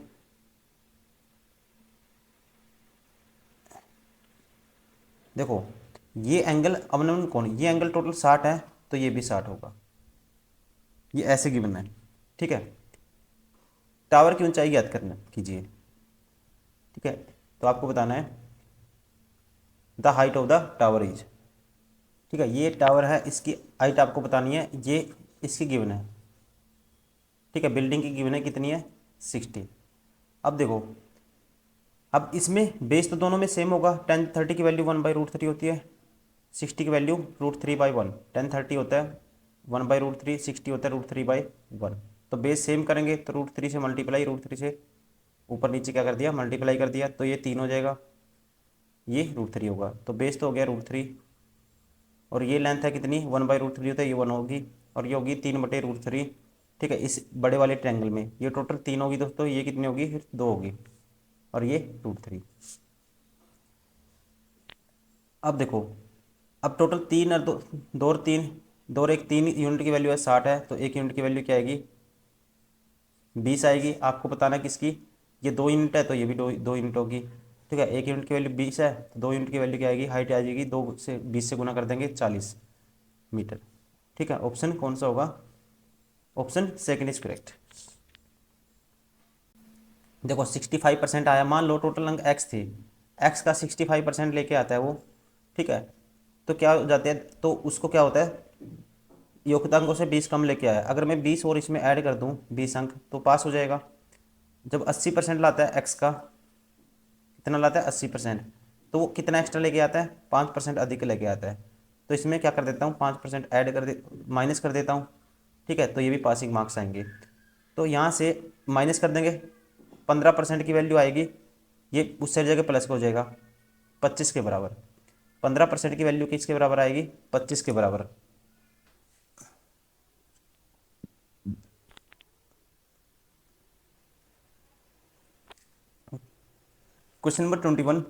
Speaker 1: देखो ये एंगल अवनमन कोण, ये एंगल टोटल 60 है, तो ये भी 60 होगा। ये ऐसे गिवन है। ठीक है, टावर की ऊंचाई ज्ञात करना कीजिए। ठीक है, तो आपको बताना है the height of the tower is. ठीक है, ये टावर है, इसकी हाइट आपको बतानी है, ये इसकी गिवन है। ठीक है, बिल्डिंग की गिवन है कितनी है, 60। अब देखो, अब इसमें बेस तो दोनों में सेम होगा। 1030 की वैल्यू 1/√3 होती है, 60 की वैल्यू √3/1। 1030 होता है 1/√3, 60 होता है √3/1। तो बेस सेम करेंगे तो √3 से मल्टीप्लाई, √3 से ऊपर नीचे क्या कर दिया, मल्टीप्लाई कर दिया, तो ये 3 हो जाएगा, ये √3 होगा। तो बेस तो हो गया √3, और ये लेंथ है कितनी, 1/√3 होता है, ये 1 होगी, और ये होगी 3/√3। ठीक है, इस बड़े वाले ट्रायंगल में ये टोटल 3 होगी दोस्तों, ये कितनी होगी फिर 2 होगी, और ये √3। अब देखो, अब टोटल 3 और 2, 2 और 3, 2 और 1, 3 यूनिट की वैल्यू है 60 है, तो 1 यूनिट की वैल्यू क्या आएगी, 20 आएगी। आपको बताना किसकी, ये 2 यूनिट है तो ये भी 2 यूनिट होगी। ठीक है, 1 यूनिट की वैल्यू 20 है, तो 2 यूनिट की वैल्यू क्या आएगी, हाइट आ जाएगी, 2 से 20 से गुना कर देंगे, 40 मीटर। ठीक है, ऑप्शन कौन सा होगा, ऑप्शन सेकंड इज करेक्ट। देखो 65% आया, मान लो टोटल अंक एक्स थी, एक्स का 65% लेके आता है वो। ठीक है, तो क्या हो जाते हैं, तो उसको क्या होता है, योग्यतांकों से 20 कम लेके आया। अगर मैं 20 और इसमें ऐड कर दूं 20 अंक, तो पास हो जाएगा। जब 80% लाता है एक्स का, कितना लाता है 80%, तो वो कितना एक्स्ट्रा लेके आता है, 5% अधिक लेके आता है। तो इसमें क्या कर देता हूँ, 5% ऐड कर दे, माइनस कर देता हूँ। ठीक है, तो ये भी पासिंग मार्क्स आएंगे। तो यहाँ से माइनस कर देंगे, 15% की वैल्यू आएगी, ये उस साइड जगह प्लस हो जाएगा, 25 के बराबर। 15% की वैल्यू किसके बराबर आएगी, 25 के बराबर। क्वेश्चन नंबर 21,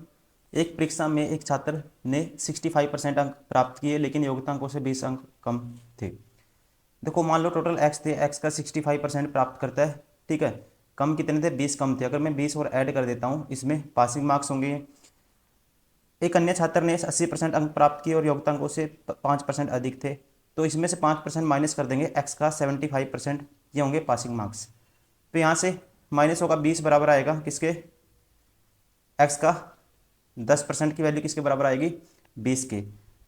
Speaker 1: एक परीक्षा में एक छात्र ने 65% अंक प्राप्त किए, लेकिन योग्यता अंकों से 20 अंक कम थे। देखो मान लो टोटल एक्स थे, एक्स का 65% प्राप्त करता है। ठीक है, कम कितने थे, 20 कम थे। अगर मैं 20 और ऐड कर देता हूँ, इसमें पासिंग मार्क्स होंगे। एक अन्य छात्र ने 80% अंक प्राप्त किए और योग्यता अंकों से 5% अधिक थे, तो इसमें से 5% माइनस कर देंगे, एक्स का 75%, ये होंगे पासिंग मार्क्स। तो यहाँ से माइनस होगा 20 बराबर आएगा किसके, एक्स का 10% की वैल्यू किसके बराबर आएगी, 20 के।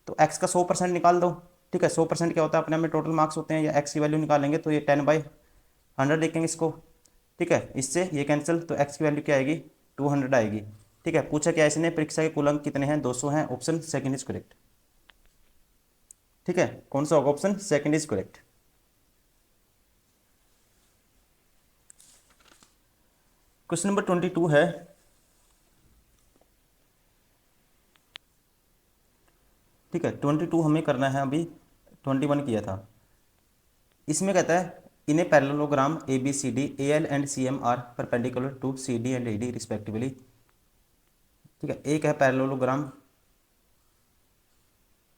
Speaker 1: तो एक्स का 100% निकाल दो। ठीक है, 100% क्या होता है, अपने में टोटल मार्क्स होते हैं, या एक्स की वैल्यू निकालेंगे तो ये 10/100 लिखेंगे इसको। ठीक है, इससे ये कैंसिल, तो एक्स की वैल्यू क्या आएगी, 200 आएगी। ठीक है, पूछा क्या इसने, परीक्षा के कुल अंक कितने हैं, 200 हैं। Option second is correct. ठीक है, कौन सा होगा, option second is correct. Question number 22 है, ठीक है। 22 हमें करना है, अभी 21 किया था। इसमें कहता है in a parallelogram A B C D A L and C M are perpendicular to C D and A D respectively, ठीक है। एक है पैरेललोग्राम,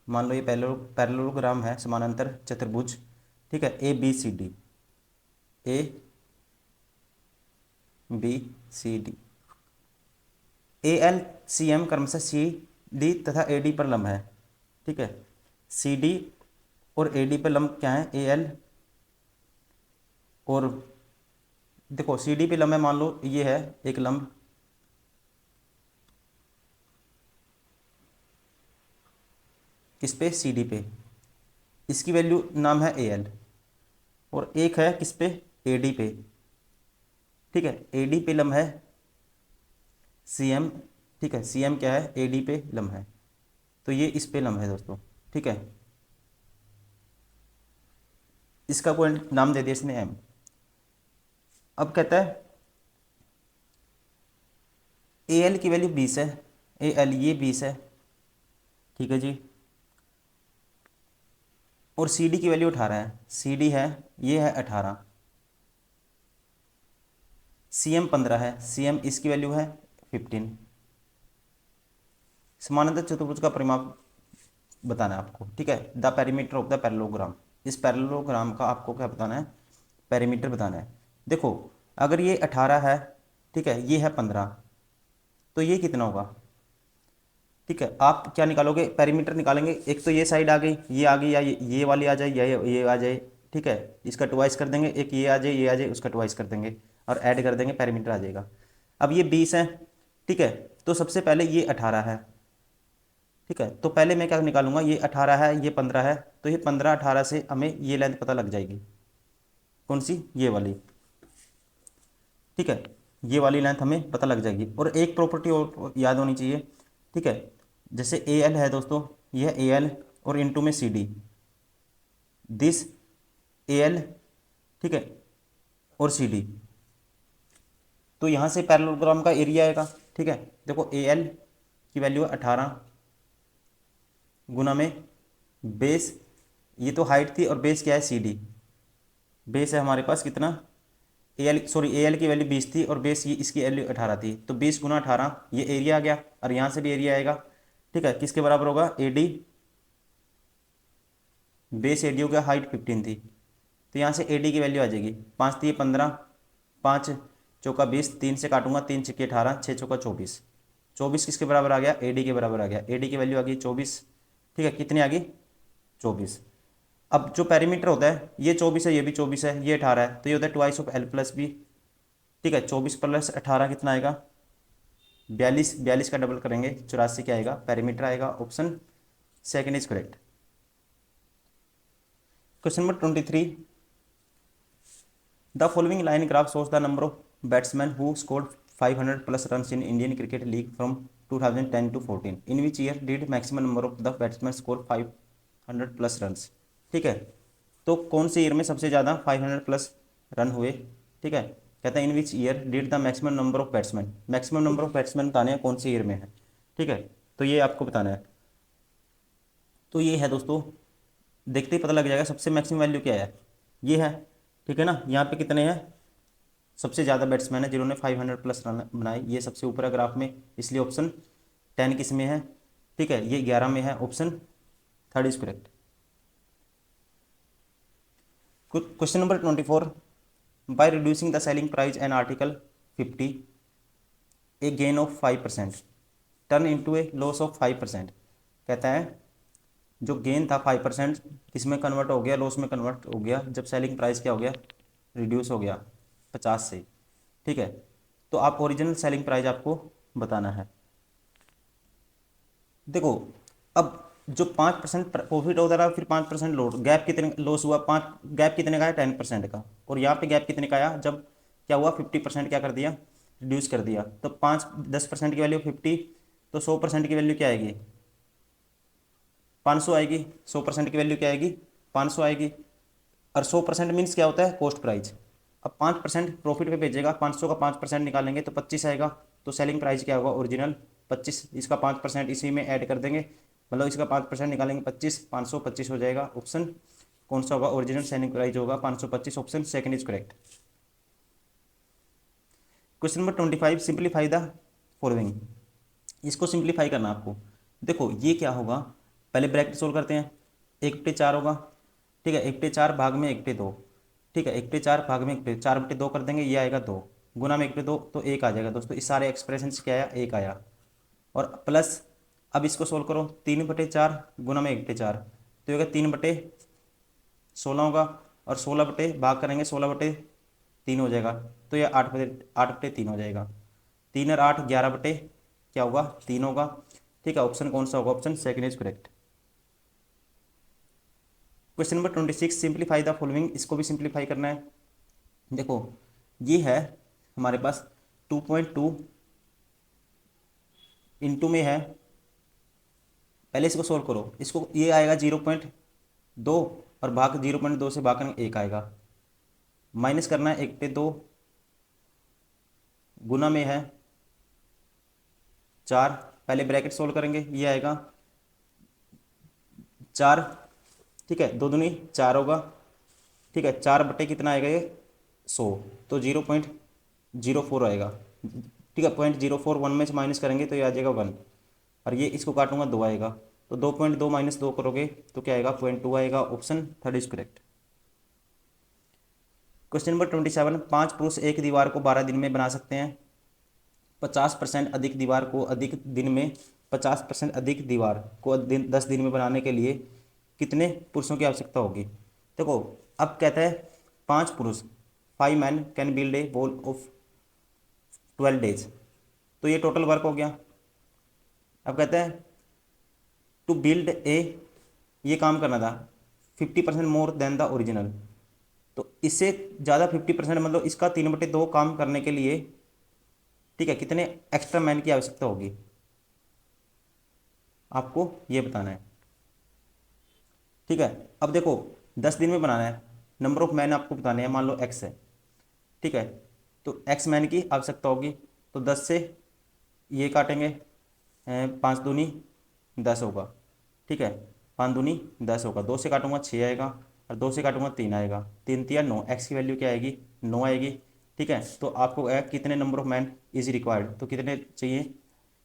Speaker 1: मान लो ये पैरेललोग्राम है, समानांतर चतुर्भुज, ठीक है। A B C D, A B C D, A L C M क्रमशः सी डी तथा ए डी पर लंब है, ठीक है। सी डी और ए डी पर लंब क्या है, ए एल, और देखो सी डी पे लंब है, मान लो ये है एक लंब, किस पे, सी डी पे, इसकी वैल्यू नाम है ए एल, और एक है किस पे, ए डी पे, ठीक है। ए डी पे लंब है सी एम, ठीक है। सी एम क्या है, ए डी पे लंब है, तो ये इस पे लंब है दोस्तों, ठीक है। इसका कोई नाम दे दिया इसने एम। अब कहता है ए एल की वैल्यू 20 है, ए एल ये 20 है, ठीक है जी। और सी डी की वैल्यू 18 है, सी डी है ये है 18, सी एम 15 है, सी एम इसकी वैल्यू है 15। समानांतर चतुर्भुज का परिमाप बताना है आपको, ठीक है। The perimeter of the parallelogram, इस पैरेललोग्राम का आपको क्या बताना है, पेरीमीटर बताना है। देखो अगर ये 18 है, ठीक है, ये है 15, तो ये कितना होगा, ठीक है। आप क्या निकालोगे, पेरीमीटर निकालेंगे, एक तो ये साइड आ गई, ये आ गई, या ये वाली आ जाए, या ये आ जाए, ठीक है। इसका ट्वाइस कर देंगे, एक ये आ जाए, ये आ जाए, उसका ट्वाइस कर देंगे और ऐड कर देंगे, पेरीमीटर आ जाएगा। अब ये 20 है, ठीक है, तो सबसे पहले ये 18 है, ठीक है। तो पहले मैं क्या निकालूंगा, ये 18 है, ये 15 है, तो ये 15 18 से हमें ये लेंथ पता लग जाएगी, कौन सी, ये वाली, ठीक है। ये वाली लेंथ हमें पता लग जाएगी। और एक प्रॉपर्टी और याद होनी चाहिए, ठीक है। जैसे ए एल है दोस्तों, यह ए एल और इनटू में C D, this A L, ठीक है, और सी डी, तो यहाँ से पैरेललोग्राम का एरिया आएगा, ठीक है। देखो ए एल की वैल्यू है 18 गुना में बेस, ये तो हाइट थी, और बेस क्या है, सी डी, बेस है हमारे पास कितना, A L, sorry A L की वैल्यू 20 थी और बेस ये इसकी वैल्यू 18 थी, तो 20 गुना 18 ये एरिया आ गया, और यहाँ से भी एरिया आएगा, ठीक है। किसके बराबर होगा, A D, base A D हो गया, हाइट 15 थी, तो यहाँ से ए डी की वैल्यू आ जाएगी, 5 थी 15, 5 चौका 20, 3 से काटूंगा, 3 छक्के 18, 6 चौका 24, 24 किसके बराबर आ गया, ए डी के बराबर आ गया, ए डी की वैल्यू आ गई 24, ठीक है। कितनी आ गई, 24। अब जो पेरीमीटर होता है, ये 24 है, ये भी 24 है, ये 18 है, तो ये होता है twice of L plus B, ठीक है। 24 प्लस 18 कितना आएगा, 42, 42 का डबल करेंगे 84 क्या आएगा, पेरीमीटर आएगा। Option second is correct. Question number 23, the following line graph shows the number of batsman who scored 500 plus run in Indian cricket league from 2010 to 14, in which year did maximum number of the batsman score 500 plus run, ठीक है। तो कौन से year में सबसे ज़्यादा 500 plus run हुए, ठीक है। कहता है in which year did the maximum number of batsman, maximum number of batsman बताने हैं कौन से ईयर में है, ठीक है। तो ये आपको बताना है, तो ये है दोस्तों, देखते ही पता लग जाएगा सबसे मैक्सिमम वैल्यू क्या है, ये है, ठीक है ना। यहाँ पे कितने हैं, सबसे ज़्यादा बैट्समैन है जिन्होंने 500 प्लस रन बनाए, ये सबसे ऊपर है ग्राफ में, इसलिए ऑप्शन 10 किस में है, ठीक है, ये 11 में है, option third is correct. Question number 24, by reducing the selling price an article 50, A gain of 5% turn into A loss of 5%, कहता है जो गेन था 5% किस में कन्वर्ट हो गया, लॉस में कन्वर्ट हो गया जब सेलिंग प्राइस क्या हो गया, रिड्यूस हो गया 50 से, ठीक है। तो आप ओरिजिनल सेलिंग प्राइस आपको बताना है। देखो अब जो 5% प्रॉफिट होता रहा, फिर 5% लॉस, गैप कितने लॉस हुआ, 5 गैप कितने का है, 10% का, और यहाँ पे गैप कितने का आया, जब क्या हुआ 50% क्या कर दिया, रिड्यूस कर दिया, तो 10% की वैल्यू 50, तो 100% की वैल्यू क्या आएगी, 500 आएगी, 100% की वैल्यू क्या आएगी, 500 आएगी। और 100% मीन्स क्या होता है, कॉस्ट प्राइस। अब 5% प्रॉफिट पे भेजेगा, 500 का 5% निकालेंगे तो 25 आएगा। तो सेलिंग प्राइस क्या होगा, ओरिजिनल 25, इसका 5% इसी में ऐड कर देंगे, मतलब इसका 5% निकालेंगे 25, 525 हो जाएगा। ऑप्शन कौन सा होगा, ओरिजिनल सेलिंग प्राइस होगा 525, option second is correct. Question number 25, simplify the following. इसको सिंप्लीफाई करना आपको। देखो ये क्या होगा, पहले ब्रैकेट सोल्व करते हैं। 1/4 होगा, ठीक है, 1/4 भाग में 1/2, ठीक है, 1/4 भाग में 4/2 कर देंगे, ये आएगा 2, गुना में 1/2 तो 1 आ जाएगा दोस्तों। इस सारे एक्सप्रेशन से क्या आया, 1 आया। और प्लस अब इसको सोल्व करो, 3/4 गुना में 1/4 तो ये होगा 3/16 होगा, और 16 बटे भाग करेंगे 16/3 हो जाएगा, तो यह 8/3 हो जाएगा। 3 और 8 11 क्या होगा, 3 होगा, ठीक है। ऑप्शन कौन सा होगा, option second is correct. Question number 26, simplify the following. इसको भी सिंप्लीफाई करना है। देखो ये है हमारे पास 2.2 इंटू में है, पहले इसको सोल्व करो। इसको ये आएगा 0.2 और भाग 0.2 से भाग करेंगे 1 आएगा, माइनस करना है 1/2, गुना में है 4, पहले ब्रैकेट सोल्व करेंगे, ये आएगा 4, ठीक है, 2 दूनी 4 होगा, ठीक है, 4 बटे कितना आएगा ये 100, तो 0.04 आएगा, ठीक है। 0.04 1 में से माइनस करेंगे तो ये आ जाएगा 1, और ये इसको काटूंगा 2 आएगा, तो 2.2 माइनस 2 करोगे तो क्या आएगा, 0.2 आएगा। Option third is correct. Question number 27, 5 पुरुष एक दीवार को 12 दिन में बना सकते हैं। 50% अधिक दीवार को अधिक दिन में 50% अधिक दीवार को 10 दिन में बनाने के लिए कितने पुरुषों की आवश्यकता होगी। देखो अब कहता है 5 पुरुष, 5 man can build a wall of 12 days, तो ये टोटल वर्क हो गया। अब कहता है टू बिल्ड ए, ये काम करना था 50% मोर देन द ओरिजिनल, तो इससे ज़्यादा 50% मतलब इसका 3/2 काम करने के लिए, ठीक है, कितने एक्स्ट्रा मैन की आवश्यकता होगी, आपको ये बताना है, ठीक है। अब देखो 10 दिन में बनाना है, नंबर ऑफ मैन आपको बताने हैं, मान लो एक्स है, ठीक है, तो एक्स मैन की आवश्यकता होगी, तो 10 से ये काटेंगे, 5 दूनी 10 होगा, ठीक है, 5 दूनी 10 होगा, 2 से काटूंगा 6 आएगा, और 2 से काटूंगा 3 आएगा, 3 3 9, एक्स की वैल्यू क्या आएगी, 9 आएगी, ठीक है। तो आपको कितने number of man is required, तो कितने चाहिए,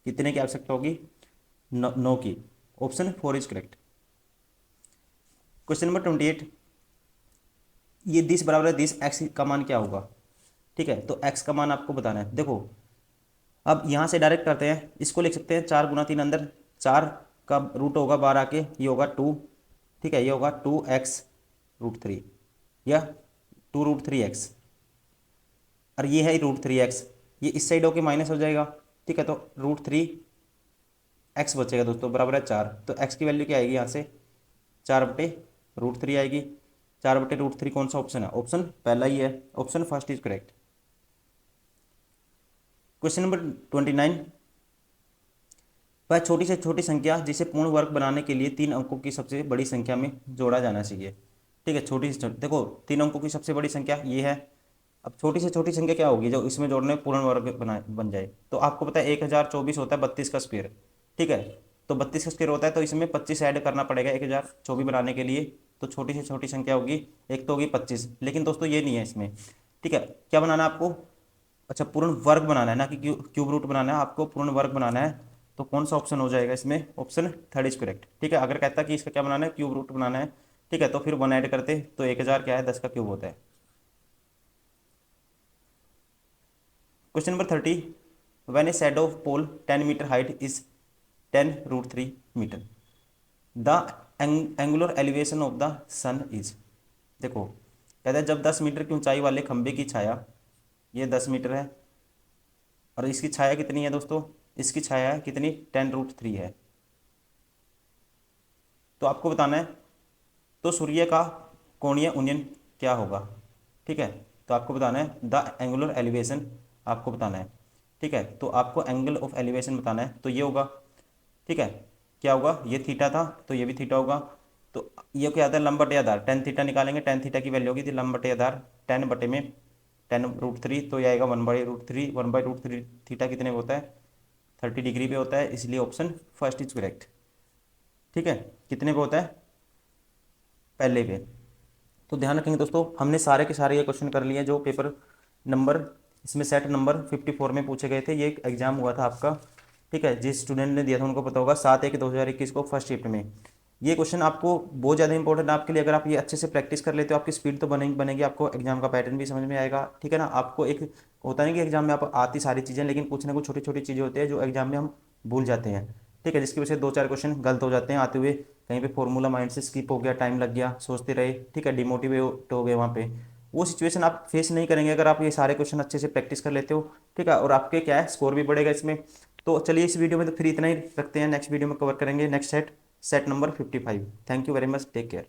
Speaker 1: कितने की आवश्यकता होगी, 9 की। Option 4 is correct. Question number 28, ये 10 बराबर है 10, एक्स का मान क्या होगा, ठीक है, तो एक्स का मान आपको बताना है। देखो अब यहाँ से डायरेक्ट करते हैं, इसको लिख सकते हैं 4 गुना 3, अंदर 4 का रूट होगा 12 के, ये होगा 2, ठीक है, ये होगा 2x√3 या 2√3x, और ये है √3x, ये इस साइड होके माइनस हो जाएगा, ठीक है, तो √3x बचेगा दोस्तों, बराबर है 4, तो x की वैल्यू क्या आएगी यहाँ से, 4/√3 आएगी। 4/√3 कौन सा ऑप्शन है, ऑप्शन पहला ही है, option first is correct. Question number 29, वह छोटी से छोटी संख्या जिसे पूर्ण वर्ग बनाने के लिए 3 अंकों की सबसे बड़ी संख्या में जोड़ा जाना चाहिए, ठीक है। छोटी से छोटी, देखो 3 अंकों की सबसे बड़ी संख्या ये है। अब छोटी से छोटी संख्या क्या होगी जो इसमें जोड़ने में पूर्ण वर्ग बन जाए, तो आपको पता है 1024 होता है 32 का स्क्वायर, ठीक है, तो 32 का स्क्वायर होता है, तो इसमें 25 ऐड करना पड़ेगा 1024 बनाने के लिए, तो छोटी से छोटी संख्या होगी, एक तो होगी 25, लेकिन दोस्तों ये नहीं है इसमें, ठीक है। क्या बनाना है आपको, अच्छा पूर्ण वर्ग बनाना है, ना कि क्यूब रूट बनाना है, आपको पूर्ण वर्ग बनाना है, तो कौन सा ऑप्शन हो जाएगा इसमें, ऑप्शन थर्ड इज करेक्ट, ठीक है। अगर कहता है कि इसका क्या बनाना है, क्यूब रूट बनाना है, ठीक है, तो फिर 1 ऐड करते तो 1000 क्या है, 10 का क्यूब होता है। Question number 30, when a shadow of pole 10 metre height is 10√3 metre, the angular elevation of the sun is. देखो कहता है जब 10 मीटर की ऊंचाई वाले खंबे की छाया, ये 10 मीटर है, और इसकी छाया कितनी है दोस्तों, इसकी छाया है कितनी, 10√3 है, तो आपको बताना है तो सूर्य का कोणीय उन्नयन क्या होगा, ठीक है, तो आपको बताना है द एंगुलर एलिवेशन, आपको बताना है, ठीक है, तो आपको एंगल ऑफ एलिवेशन बताना है, तो ये होगा, ठीक है, क्या होगा, ये थीटा था तो ये भी थीटा होगा, तो ये क्या आता है लंब बटे आधार, 10 थीटा निकालेंगे, 10 थीटा की वैल्यू होगी, तो लंब बटे आधार 10 बटे में 10√3, तो ये आएगा 1/√3। 1/√3 थीटा कितने पे होता है? 30 डिग्री पे होता है, इसलिए ऑप्शन फर्स्ट इज करेक्ट। ठीक है, कितने पे होता है? पहले पे। तो ध्यान रखेंगे दोस्तों, हमने सारे के सारे ये क्वेश्चन कर लिए जो पेपर नंबर, इसमें सेट नंबर 54 में पूछे गए थे। ये एक एग्जाम हुआ था आपका, ठीक है, जिस स्टूडेंट ने दिया था उनको पता होगा, 7/1/2021 को फर्स्ट शिफ्ट में। ये क्वेश्चन आपको बहुत ज़्यादा इंपॉर्टेंट है आपके लिए। अगर आप ये अच्छे से प्रैक्टिस कर लेते हो, आपकी स्पीड तो बनेगी बनेगी, आपको एग्जाम का पैटर्न भी समझ में आएगा। ठीक है ना, आपको एक होता नहीं कि एग्जाम में आप आती सारी चीज़ें, लेकिन कुछ ना कुछ छोटी छोटी चीज़ें होती है जो एग्जाम में हम भूल जाते हैं। ठीक है, जिसकी वजह से 2-4 क्वेश्चन गलत हो जाते हैं आते हुए, कहीं पे फॉर्मूला माइंड से स्किप हो गया, टाइम लग गया, सोचते रहे, ठीक है, डिमोटिवेट हो गए वहाँ पे। वो सिचुएशन आप फेस नहीं करेंगे अगर आप ये सारे क्वेश्चन अच्छे से प्रैक्टिस कर लेते हो। ठीक है, और आपके क्या है, स्कोर भी बढ़ेगा इसमें। तो चलिए इस वीडियो में तो फिर इतना ही रखते हैं, नेक्स्ट वीडियो में कवर करेंगे next set, set number 55। Thank you very much, take care.